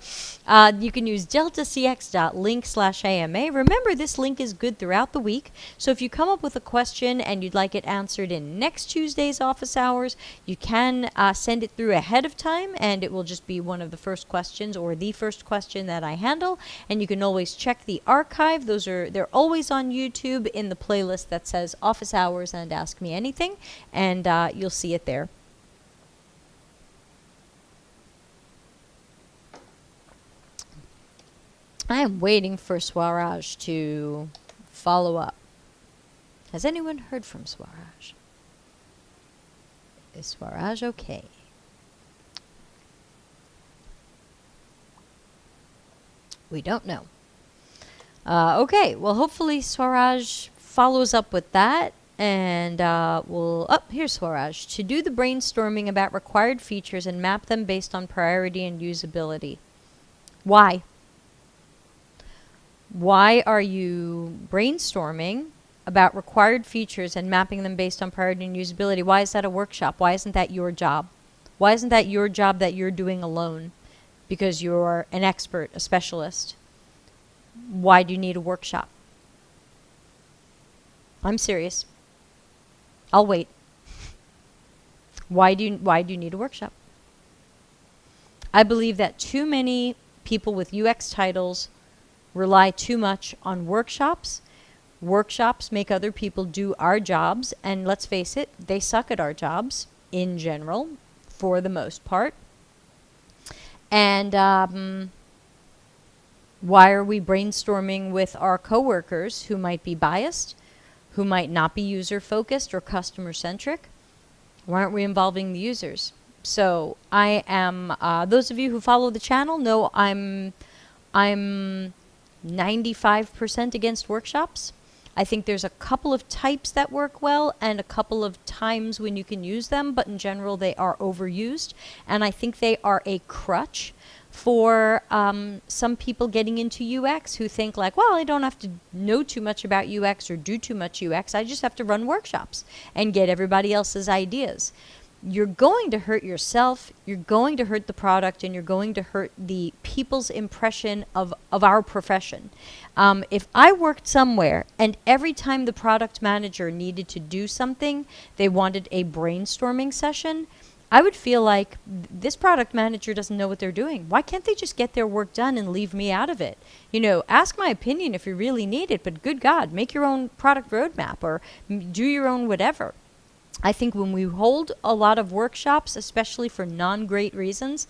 You can use deltacx.link/AMA. Remember, this link is good throughout the week, so if you come up with a question and you'd like it answered in next Tuesday's Office Hours, you can send it through ahead of time, and it will just be one of the first questions or the first question that I handle. And you can always check the archive. They're always on YouTube in the playlist that says Office Hours and Ask Me Anything, and you'll see it there. I am waiting for Swaraj to follow up. Has anyone heard from Swaraj? Is Swaraj okay? We don't know. Okay, well, hopefully Swaraj follows up with that, and here's Swaraj. To do the brainstorming about required features and map them based on priority and usability. Why? Why are you brainstorming about required features and mapping them based on priority and usability? Why is that a workshop? Why isn't that your job? Why isn't that your job that you're doing alone? Because you're an expert, a specialist. Why do you need a workshop? I'm serious. I'll wait. Why do you need a workshop? I believe that too many people with UX titles rely too much on workshops. Workshops make other people do our jobs, and let's face it, they suck at our jobs in general, for the most part. And why are we brainstorming with our coworkers who might be biased, who might not be user-focused or customer-centric? Why aren't we involving the users? So I am, those of you who follow the channel know I'm 95% against workshops. I think there's a couple of types that work well and a couple of times when you can use them, but in general they are overused, and I think they are a crutch for some people getting into UX who think like, well, I don't have to know too much about UX or do too much UX. I just have to run workshops and get everybody else's ideas. You're going to hurt yourself, you're going to hurt the product, and you're going to hurt the people's impression of our profession. If I worked somewhere and every time the product manager needed to do something, they wanted a brainstorming session, I would feel like this product manager doesn't know what they're doing. Why can't they just get their work done and leave me out of it? You know, ask my opinion if you really need it, but good God, make your own product roadmap or do your own whatever. I think when we hold a lot of workshops, especially for non-great reasons,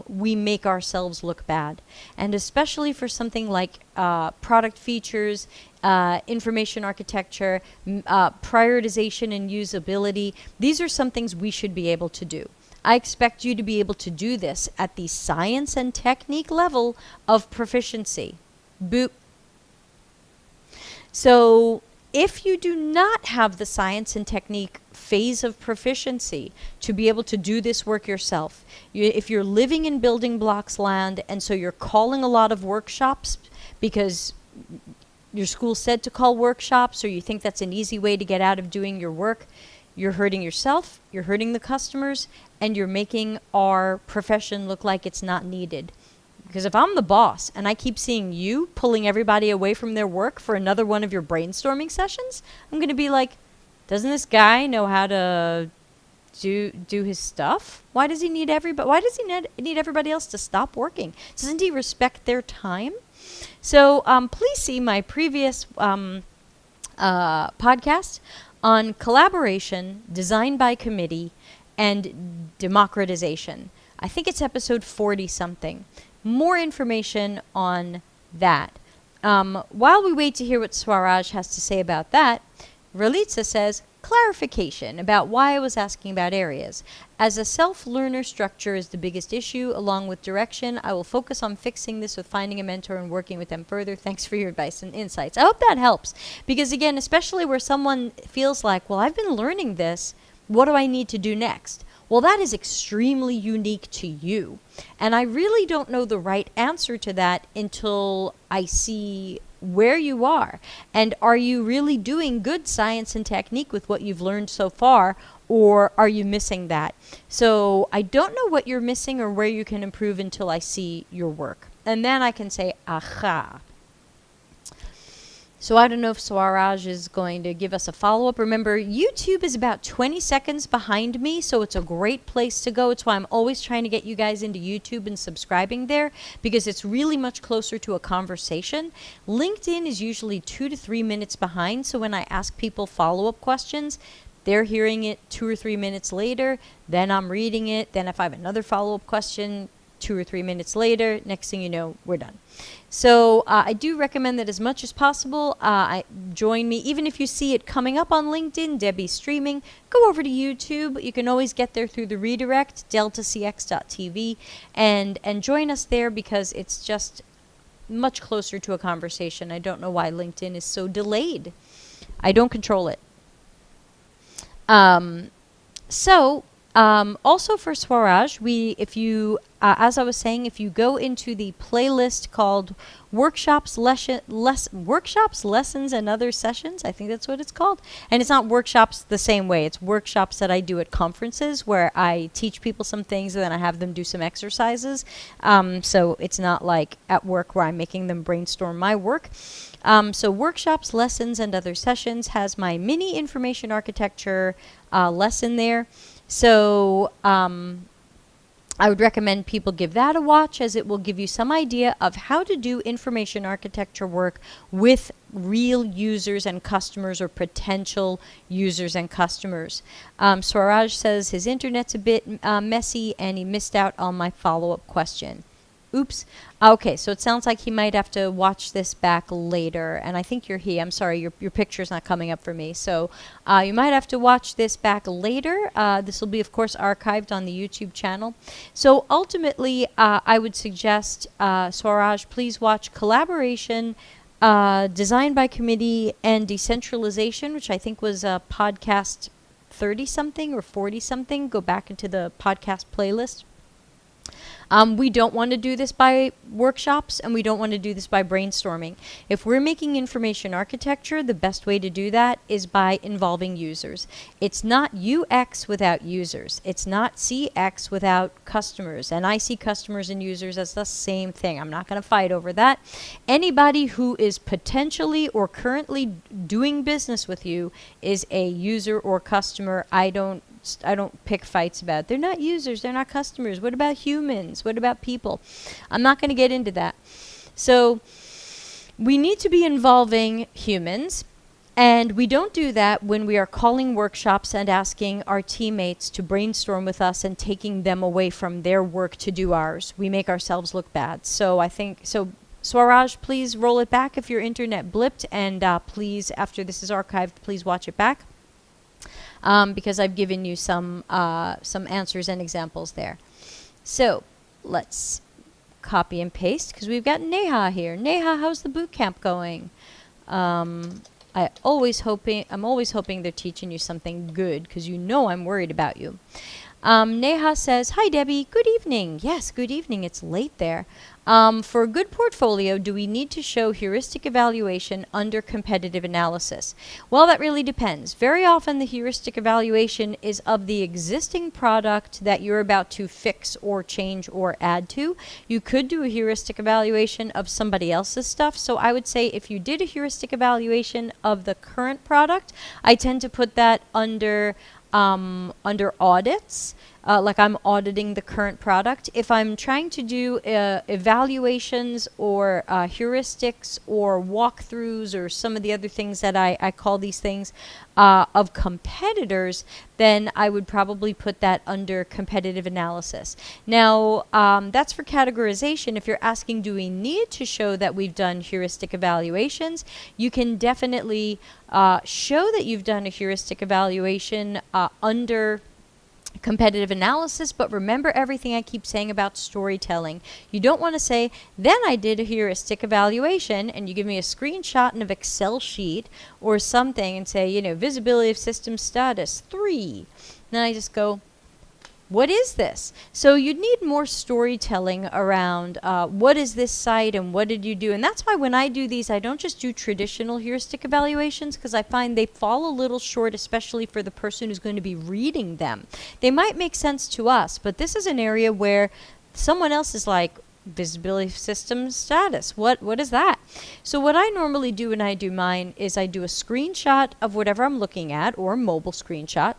we make ourselves look bad. And especially for something like product features, information architecture, prioritization and usability, these are some things we should be able to do. I expect you to be able to do this at the science and technique level of proficiency. Boop. So if you do not have the science and technique phase of proficiency to be able to do this work yourself, if you're living in building blocks land and so you're calling a lot of workshops because your school said to call workshops, or you think that's an easy way to get out of doing your work, you're hurting yourself, you're hurting the customers, and you're making our profession look like it's not needed. Because if I'm the boss and I keep seeing you pulling everybody away from their work for another one of your brainstorming sessions, I'm going to be like, doesn't this guy know how to do his stuff? Why does he need everybody? Why does he need everybody else to stop working? Doesn't he respect their time? So please see my previous podcast on collaboration, design by committee, and democratization. I think it's episode 40-something. More information on that. While we wait to hear what Swaraj has to say about that, Ralitza says, clarification about why I was asking about areas. As a self-learner, structure is the biggest issue, along with direction. I will focus on fixing this with finding a mentor and working with them further. Thanks for your advice and insights. I hope that helps. Because again, especially where someone feels like, well, I've been learning this. What do I need to do next? Well, that is extremely unique to you. And I really don't know the right answer to that until I see where you are. And are you really doing good science and technique with what you've learned so far, or are you missing that? So I don't know what you're missing or where you can improve until I see your work. And then I can say, aha. So I don't know if Swaraj is going to give us a follow-up. Remember, YouTube is about 20 seconds behind me, so it's a great place to go. It's why I'm always trying to get you guys into YouTube and subscribing there, because it's really much closer to a conversation. LinkedIn is usually 2 to 3 minutes behind, so when I ask people follow-up questions, they're hearing it 2 or 3 minutes later, then I'm reading it, then if I have another follow-up question, 2 or 3 minutes later, next thing you know, we're done. So I do recommend that as much as possible, join me. Even if you see it coming up on LinkedIn, Debbie Streaming, go over to YouTube. You can always get there through the redirect, deltacx.tv, and join us there because it's just much closer to a conversation. I don't know why LinkedIn is so delayed. I don't control it. Also for Swaraj, if you, as I was saying, if you go into the playlist called Workshops, Lessons, and Other Sessions, I think that's what it's called. And it's not workshops the same way. It's workshops that I do at conferences where I teach people some things and then I have them do some exercises. So it's not like at work where I'm making them brainstorm my work. So Workshops, Lessons, and Other Sessions has my mini information architecture lesson there. So I would recommend people give that a watch, as it will give you some idea of how to do information architecture work with real users and customers, or potential users and customers. Swaraj says his internet's a bit messy and he missed out on my follow-up question. Oops. Okay, so it sounds like he might have to watch this back later. And I think you're he. I'm sorry, your picture's not coming up for me. So you might have to watch this back later. This will be, of course, archived on the YouTube channel. So ultimately, I would suggest, Swaraj, please watch Collaboration, Design by Committee, and Decentralization, which I think was podcast 30-something or 40-something. Go back into the podcast playlist. We don't want to do this by workshops, and we don't want to do this by brainstorming. If we're making information architecture, the best way to do that is by involving users. It's not UX without users. It's not CX without customers. And I see customers and users as the same thing. I'm not going to fight over that. Anybody who is potentially or currently doing business with you is a user or customer. I don't pick fights about. They're not users, they're not customers. What about humans? What about people? I'm not going to get into that. So we need to be involving humans. And we don't do that when we are calling workshops and asking our teammates to brainstorm with us and taking them away from their work to do ours. We make ourselves look bad. So I think, so Swaraj, please roll it back if your internet blipped, and please, after this is archived, please watch it back, because I've given you some answers and examples there. So let's copy and paste, because we've got Neha here. Neha, how's the boot camp going? I'm always hoping they're teaching you something good, because you know I'm worried about you. Neha says, hi Debbie, good evening. Yes, good evening. It's late there. For a good portfolio, do we need to show heuristic evaluation under competitive analysis? Well, that really depends. Very often the heuristic evaluation is of the existing product that you're about to fix or change or add to. You could do a heuristic evaluation of somebody else's stuff. So I would say if you did a heuristic evaluation of the current product, I tend to put that under audits, like I'm auditing the current product. If I'm trying to do evaluations or heuristics or walkthroughs or some of the other things that I call these things of competitors, then I would probably put that under competitive analysis. Now, that's for categorization. If you're asking, do we need to show that we've done heuristic evaluations, you can definitely show that you've done a heuristic evaluation under competitive analysis, but remember everything I keep saying about storytelling. You don't want to say, then I did a heuristic evaluation, and you give me a screenshot in an Excel sheet or something and say, you know, visibility of system status 3. Then I just go, what is this? So you'd need more storytelling around what is this site and what did you do? And that's why when I do these, I don't just do traditional heuristic evaluations, because I find they fall a little short, especially for the person who's going to be reading them. They might make sense to us, but this is an area where someone else is like, visibility system status, what is that? So what I normally do when I do mine is I do a screenshot of whatever I'm looking at, or a mobile screenshot.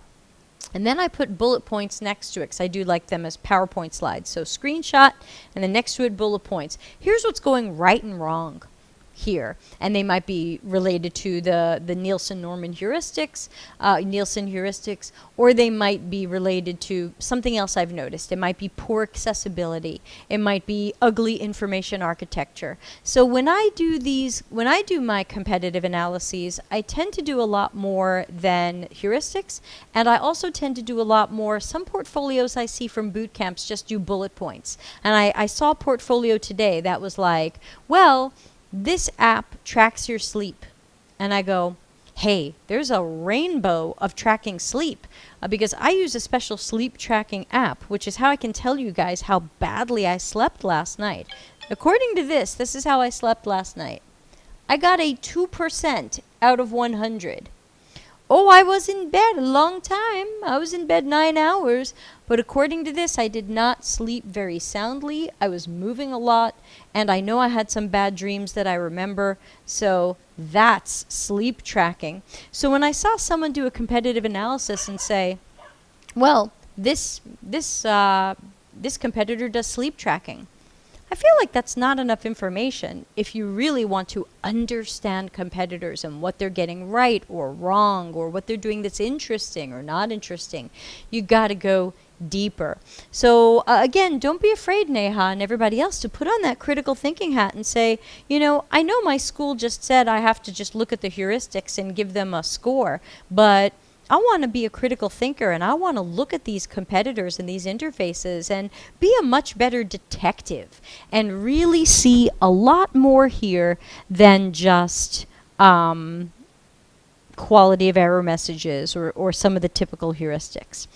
And then I put bullet points next to it, because I do like them as PowerPoint slides. So screenshot, and then next to it, bullet points. Here's what's going right and wrong here. And they might be related to the Nielsen-Norman heuristics, Nielsen heuristics, or they might be related to something else I've noticed. It might be poor accessibility. It might be ugly information architecture. So when I do my competitive analyses, I tend to do a lot more than heuristics, and I also tend to do a lot more. Some portfolios I see from boot camps just do bullet points. And I saw a portfolio today that was like, well, this app tracks your sleep. And I go, hey, there's a rainbow of tracking sleep, because I use a special sleep tracking app, which is how I can tell you guys how badly I slept last night. According to this is how I slept last night. I got a 2% out of 100. Oh, I was in bed a long time. I was in bed 9 hours. But according to this, I did not sleep very soundly. I was moving a lot. And I know I had some bad dreams that I remember. So that's sleep tracking. So when I saw someone do a competitive analysis and say, well, this competitor does sleep tracking, I feel like that's not enough information if you really want to understand competitors and what they're getting right or wrong, or what they're doing that's interesting or not interesting. You got to go deeper. So again, don't be afraid, Neha and everybody else, to put on that critical thinking hat and say, you know, I know my school just said I have to just look at the heuristics and give them a score, but I want to be a critical thinker, and I want to look at these competitors and these interfaces and be a much better detective and really see a lot more here than just quality of error messages or some of the typical heuristics.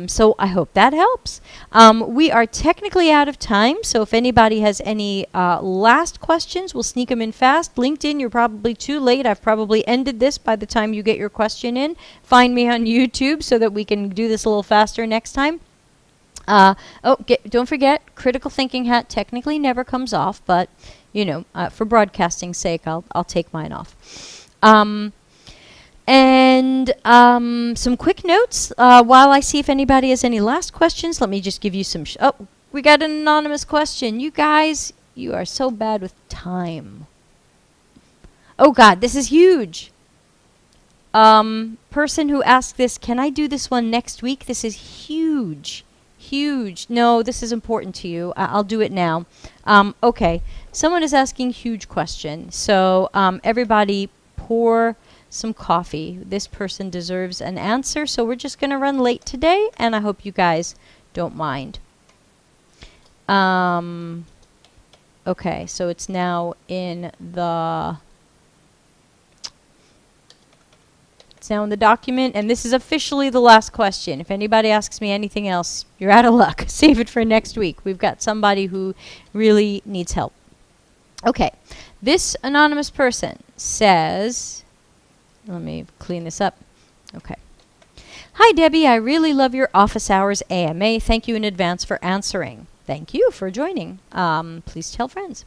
So I hope that helps. We are technically out of time, so if anybody has any last questions, we'll sneak them in fast. LinkedIn, you're probably too late. I've probably ended this by the time you get your question in. Find me on YouTube so that we can do this a little faster next time. Don't forget, critical thinking hat technically never comes off, but you know, for broadcasting's sake, I'll take mine off. And some quick notes while I see if anybody has any last questions. Let me just give you some. We got an anonymous question. You guys, you are so bad with time. Oh God, this is huge. Person who asked this, can I do this one next week? This is huge. Huge. No, this is important to you. I'll do it now. Okay. Someone is asking huge question. So everybody pour some coffee. This person deserves an answer. So we're just going to run late today, and I hope you guys don't mind. Okay. So it's now in the... It's now in the document, and this is officially the last question. If anybody asks me anything else, you're out of luck. Save it for next week. We've got somebody who really needs help. Okay, this anonymous person says, let me clean this up. Okay. Hi, Debbie. I really love your office hours AMA. Thank you in advance for answering. Thank you for joining. Please tell friends.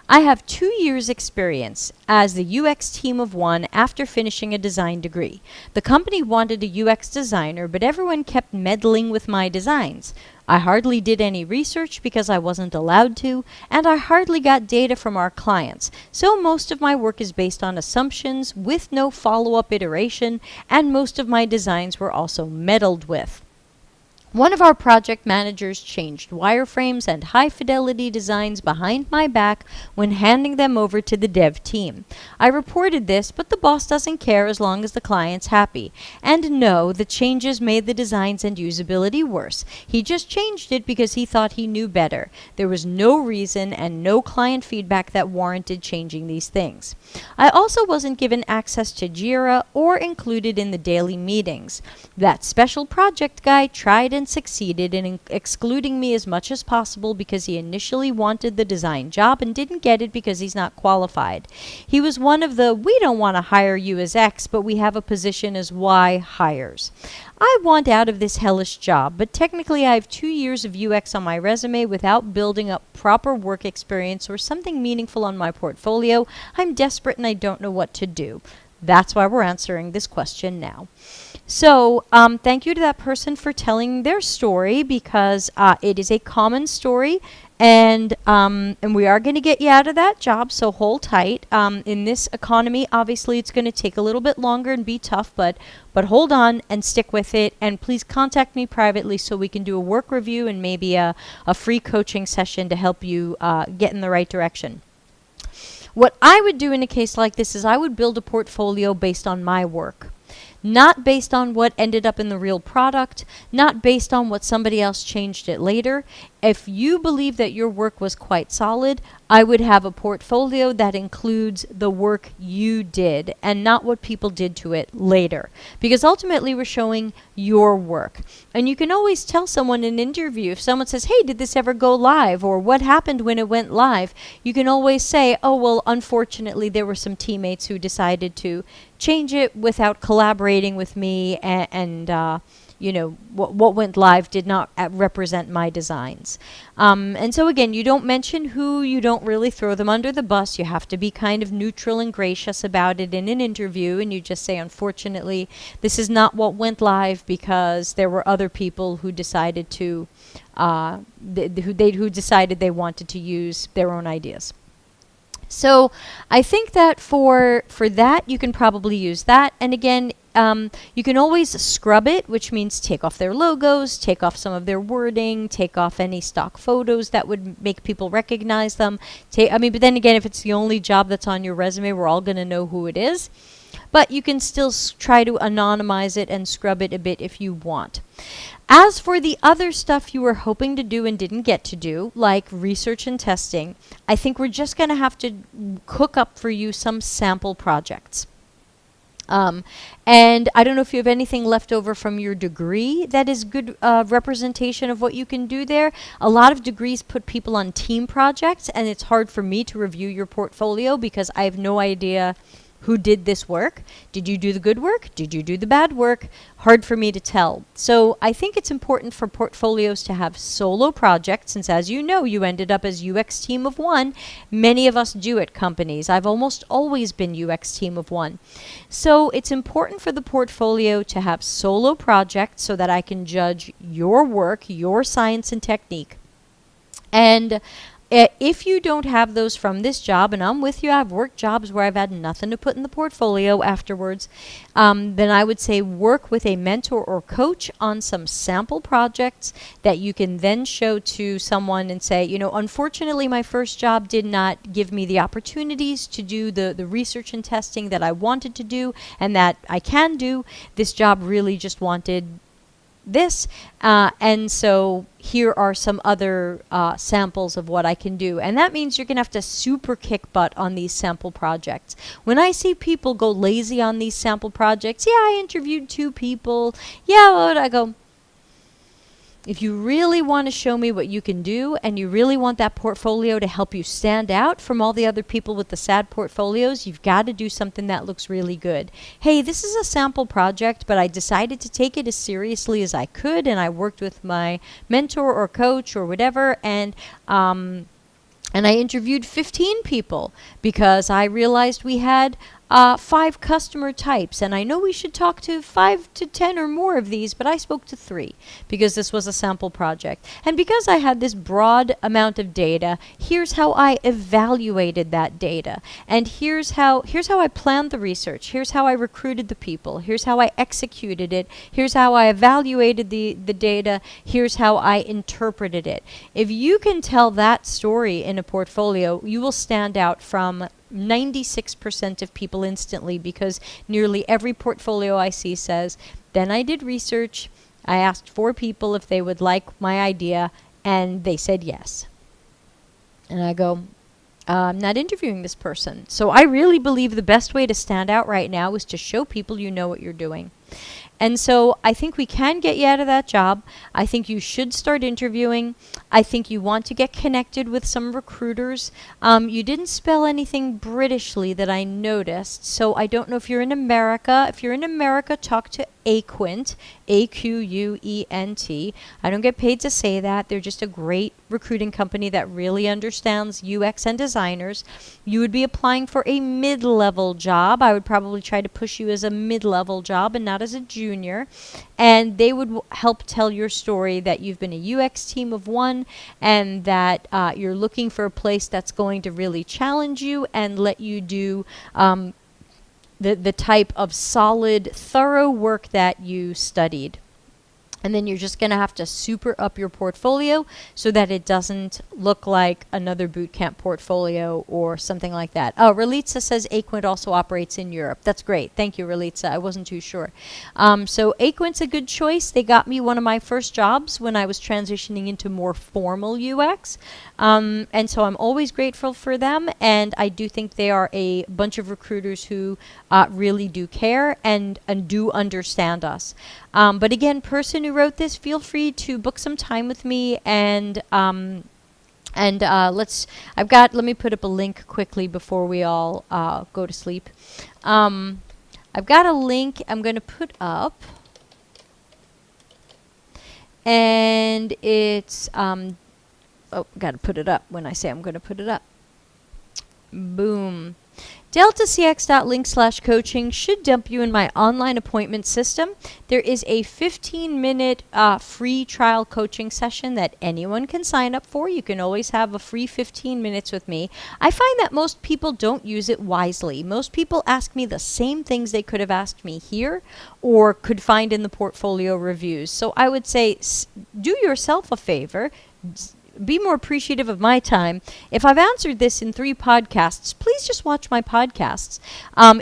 I have 2 years experience as the UX team of one after finishing a design degree. The company wanted a UX designer, but everyone kept meddling with my designs. I hardly did any research because I wasn't allowed to, and I hardly got data from our clients. So most of my work is based on assumptions with no follow-up iteration, and most of my designs were also meddled with. One of our project managers changed wireframes and high-fidelity designs behind my back when handing them over to the dev team. I reported this, but the boss doesn't care as long as the client's happy. And no, the changes made the designs and usability worse. He just changed it because he thought he knew better. There was no reason and no client feedback that warranted changing these things. I also wasn't given access to Jira or included in the daily meetings. That special project guy tried and succeeded in excluding me as much as possible because he initially wanted the design job and didn't get it because he's not qualified. He was one of the "we don't want to hire you as X, but we have a position as Y" hires. I want out of this hellish job, but technically I have 2 years of UX on my resume without building up proper work experience or something meaningful on my portfolio. I'm desperate and I don't know what to do. That's why we're answering this question now. So thank you to that person for telling their story, because it is a common story, and we are going to get you out of that job, so hold tight. In this economy, obviously, it's going to take a little bit longer and be tough, but hold on and stick with it, and please contact me privately so we can do a work review and maybe a free coaching session to help you get in the right direction. What I would do in a case like this is I would build a portfolio based on my work. Not based on what ended up in the real product, not based on what somebody else changed it later. If you believe that your work was quite solid, I would have a portfolio that includes the work you did and not what people did to it later. Because ultimately we're showing your work. And you can always tell someone in an interview, if someone says, hey, did this ever go live? Or what happened when it went live? You can always say, oh, well, unfortunately, there were some teammates who decided to change it without collaborating with me, and you know, what went live did not represent my designs. And so again, you don't mention who, you don't really throw them under the bus. You have to be kind of neutral and gracious about it in an interview, and you just say, unfortunately, this is not what went live because there were other people who decided to, who decided they wanted to use their own ideas. So I think that for that, you can probably use that. And again, you can always scrub it, which means take off their logos, take off some of their wording, take off any stock photos that would make people recognize them. But then again, if it's the only job that's on your resume, we're all going to know who it is. But you can still try to anonymize it and scrub it a bit if you want. As for the other stuff you were hoping to do and didn't get to do, like research and testing, I think we're just going to have to cook up for you some sample projects. And I don't know if you have anything left over from your degree that is good representation of what you can do there. A lot of degrees put people on team projects, and it's hard for me to review your portfolio because I have no idea who did this work. Did you do the good work? Did you do the bad work? Hard for me to tell. So I think it's important for portfolios to have solo projects, since as you know, you ended up as UX team of one. Many of us do at companies. I've almost always been UX team of one. So it's important for the portfolio to have solo projects so that I can judge your work, your science and technique. And If you don't have those from this job, and I'm with you, I've worked jobs where I've had nothing to put in the portfolio afterwards, then I would say work with a mentor or coach on some sample projects that you can then show to someone and say, unfortunately, my first job did not give me the opportunities to do the research and testing that I wanted to do and that I can do. This job really just wanted this, and so here are some other samples of what I can do. And that means you're gonna have to super kick butt on these sample projects. When I see people go lazy on these sample projects, I interviewed 2 people, I go, if you really want to show me what you can do and you really want that portfolio to help you stand out from all the other people with the sad portfolios, you've got to do something that looks really good. Hey, this is a sample project, but I decided to take it as seriously as I could, and I worked with my mentor or coach or whatever, and I interviewed 15 people because I realized we had 5 customer types, and I know we should talk to 5 to 10 or more of these, but I spoke to 3 because this was a sample project. And because I had this broad amount of data, here's how I evaluated that data. And here's how I planned the research. Here's how I recruited the people. Here's how I executed it. Here's how I evaluated the data. Here's how I interpreted it. If you can tell that story in a portfolio, you will stand out from 96% of people instantly, because nearly every portfolio I see says, then I did research, I asked 4 people if they would like my idea, and they said yes. And I go, I'm not interviewing this person. So I really believe the best way to stand out right now is to show people you know what you're doing. And so I think we can get you out of that job. I think you should start interviewing. I think you want to get connected with some recruiters. You didn't spell anything Britishly that I noticed, so I don't know if you're in America. If you're in America, talk to Aquent, Aquent. I don't get paid to say that. They're just a great recruiting company that really understands UX and designers. You would be applying for a mid-level job. I would probably try to push you as a mid-level job and not as a junior. And they would help tell your story that you've been a UX team of 1 and that you're looking for a place that's going to really challenge you and let you do the type of solid, thorough work that you studied. And then you're just going to have to super up your portfolio so that it doesn't look like another bootcamp portfolio or something like that. Oh, Relitza says Aquent also operates in Europe. That's great. Thank you, Relitza. I wasn't too sure. So Aquent's a good choice. They got me one of my first jobs when I was transitioning into more formal UX. And so I'm always grateful for them. And I do think they are a bunch of recruiters who really do care and do understand us. But again, person who wrote this, feel free to book some time with me, and let me put up a link quickly before we all go to sleep. I've got a link I'm going to put up, and it's got to put it up when I say I'm going to put it up. Boom. deltacx.link/coaching should dump you in my online appointment system. There is a 15-minute free trial coaching session that anyone can sign up for. You can always have a free 15 minutes with me. I find that most people don't use it wisely. Most people ask me the same things they could have asked me here or could find in the portfolio reviews. So I would say do yourself a favor. Be more appreciative of my time. If I've answered this in 3 podcasts, please just watch my podcasts.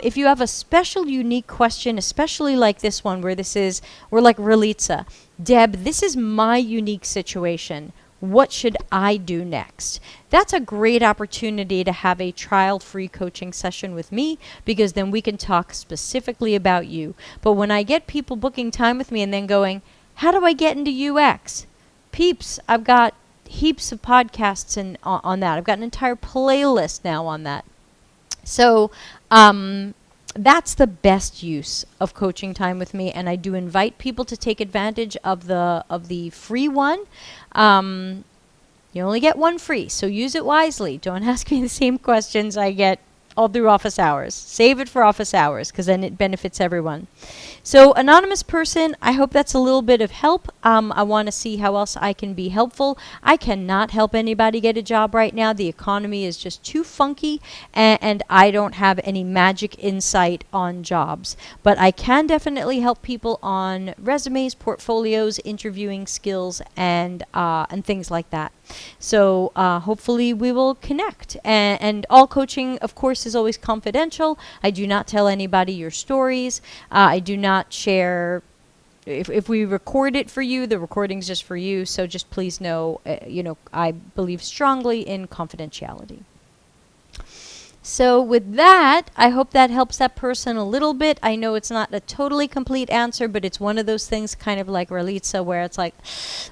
If you have a special, unique question, especially like this one where we're like Relitza, Deb, this is my unique situation. What should I do next? That's a great opportunity to have a trial-free coaching session with me, because then we can talk specifically about you. But when I get people booking time with me and then going, how do I get into UX? Peeps, I've got heaps of podcasts on that. I've got an entire playlist now on that. So that's the best use of coaching time with me, and I do invite people to take advantage of the free one. You only get one free, so use it wisely. Don't ask me the same questions I get all through office hours. Save it for office hours because then it benefits everyone. So anonymous person, I hope that's a little bit of help. I want to see how else I can be helpful. I cannot help anybody get a job right now. The economy is just too funky, and I don't have any magic insight on jobs. But I can definitely help people on resumes, portfolios, interviewing skills, and things like that. So hopefully we will connect. And all coaching, of course, is always confidential. I do not tell anybody your stories. I do not share. If we record it for you, the recording's just for you. So just please know, I believe strongly in confidentiality. So with that, I hope that helps that person a little bit. I know it's not a totally complete answer, but it's one of those things kind of like Ralitza where it's like,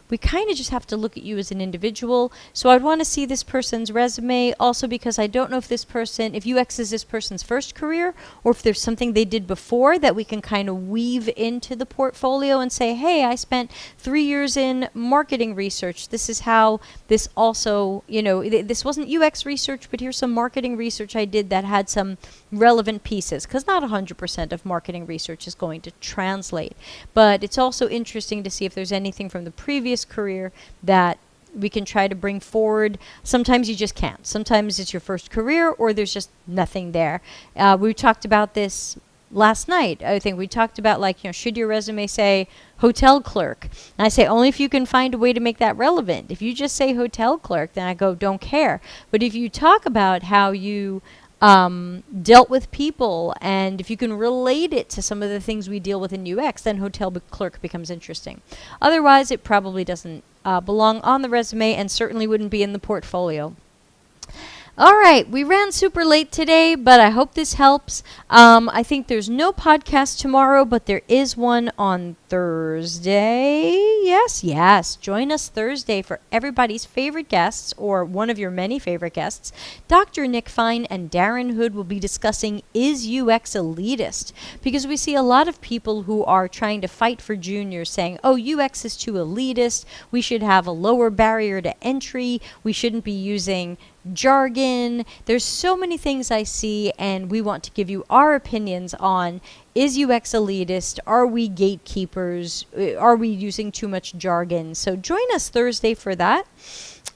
we kind of just have to look at you as an individual. So I'd want to see this person's resume also because I don't know if if UX is this person's first career or if there's something they did before that we can kind of weave into the portfolio and say, hey, I spent 3 years in marketing research. This is how this also, this wasn't UX research, but here's some marketing research I did that had some relevant pieces, because not 100% of marketing research is going to translate. But it's also interesting to see if there's anything from the previous career that we can try to bring forward. Sometimes you just can't. Sometimes it's your first career or there's just nothing there. We talked about this last night. I think we talked about should your resume say hotel clerk? And I say only if you can find a way to make that relevant. If you just say hotel clerk, then I go don't care. But if you talk about how you dealt with people and if you can relate it to some of the things we deal with in UX, then hotel clerk becomes interesting. Otherwise, it probably doesn't belong on the resume and certainly wouldn't be in the portfolio. All right, we ran super late today, but I hope this helps. I think there's no podcast tomorrow, but there is one on Thursday. Yes. Join us Thursday for everybody's favorite guests, or one of your many favorite guests. Dr. Nick Fine and Darren Hood will be discussing, is UX elitist? Because we see a lot of people who are trying to fight for juniors saying, oh, UX is too elitist. We should have a lower barrier to entry. We shouldn't be using jargon. There's so many things I see, and we want to give you our opinions on, is UX elitist? Are we gatekeepers? Are we using too much jargon? So join us Thursday for that.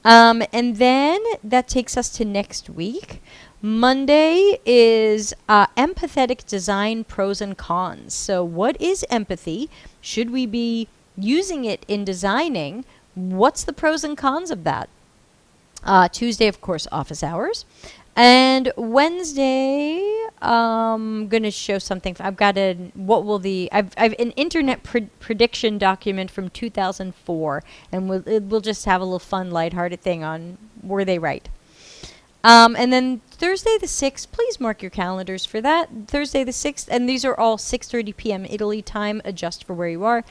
And then that takes us to next week. Monday is empathetic design pros and cons. So what is empathy? Should we be using it in designing? What's the pros and cons of that? Tuesday, of course, office hours. And Wednesday, I'm going to show something. I've got I've an internet prediction document from 2004, and we'll just have a little fun, lighthearted thing on were they right. And then Thursday the 6th, please mark your calendars for that. Thursday the 6th, and these are all 6:30 p.m. Italy time, adjust for where you are.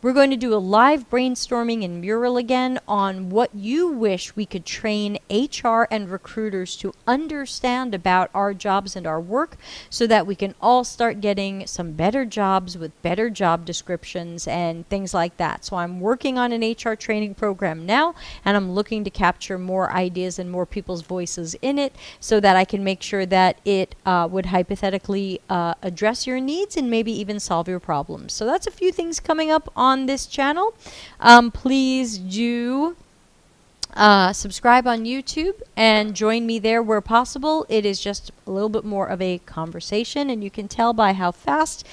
We're going to do a live brainstorming in Mural again on what you wish we could train HR and recruiters to understand about our jobs and our work so that we can all start getting some better jobs with better job descriptions and things like that. So I'm working on an HR training program now, and I'm looking to capture more ideas and more people's voices in it so that I can make sure that it would hypothetically address your needs and maybe even solve your problems. So that's a few things coming up on this channel. Please do subscribe on YouTube and join me there where possible. It is just a little bit more of a conversation, and you can tell by how fast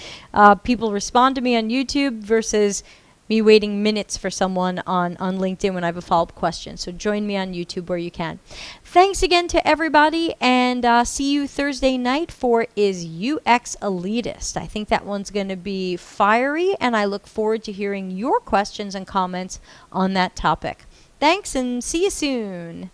people respond to me on YouTube versus me waiting minutes for someone on LinkedIn when I have a follow-up question. So join me on YouTube where you can. Thanks again to everybody, and see you Thursday night for Is UX Elitist? I think that one's going to be fiery, and I look forward to hearing your questions and comments on that topic. Thanks, and see you soon.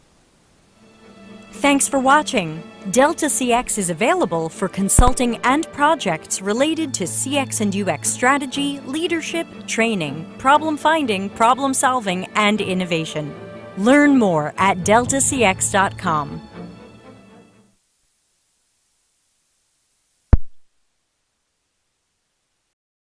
Thanks for watching. Delta CX is available for consulting and projects related to CX and UX strategy, leadership, training, problem finding, problem solving, and innovation. Learn more at deltacx.com.